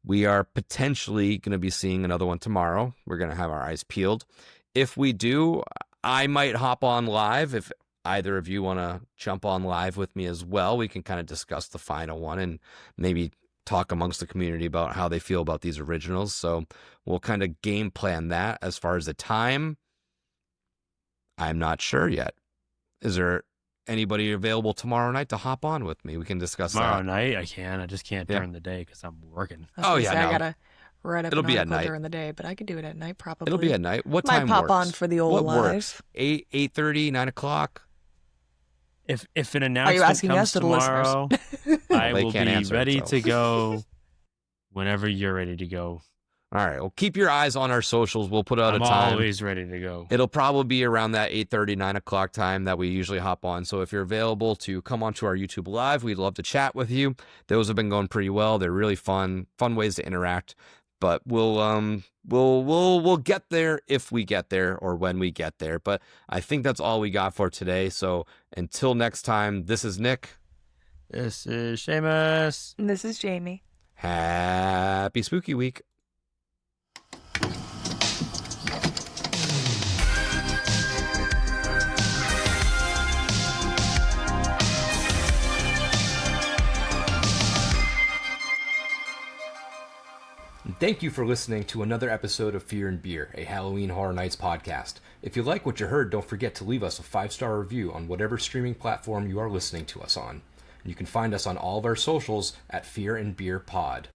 We are potentially going to be seeing another one tomorrow. We're going to have our eyes peeled. If we do, I might hop on live. If either of you want to jump on live with me as well, we can kind of discuss the final one and maybe talk amongst the community about how they feel about these originals. So we'll kind of game plan that. As far as the time, I'm not sure yet. Is there anybody available tomorrow night to hop on with me? We can discuss tomorrow that. night. I just can't during the day because I'm working. I write up It'll an be at article night. during the day, but I could do it at night probably. It'll be at night. What Might time pop works? on for the old what live. works? 8:30, 9 o'clock? If an announcement asking comes us or the listeners? tomorrow, I They will can't be answer ready it, so. to go whenever you're ready to go. All right. Well, keep your eyes on our socials. We'll put out I'm a time. always ready to go. It'll probably be around that 8:30, 9 o'clock time that we usually hop on. So if you're available to come onto our YouTube Live, we'd love to chat with you. Those have been going pretty well. They're really fun ways to interact. But we'll get there if we get there or when we get there. But I think that's all we got for today. So until next time, this is Nick. This is Seamus. And this is Jamie. Happy Spooky Week. Thank you for listening to another episode of Fear and Beer, a Halloween Horror Nights podcast. If you like what you heard, don't forget to leave us a 5-star review on whatever streaming platform you are listening to us on. You can find us on all of our socials at Fear and Beer Pod.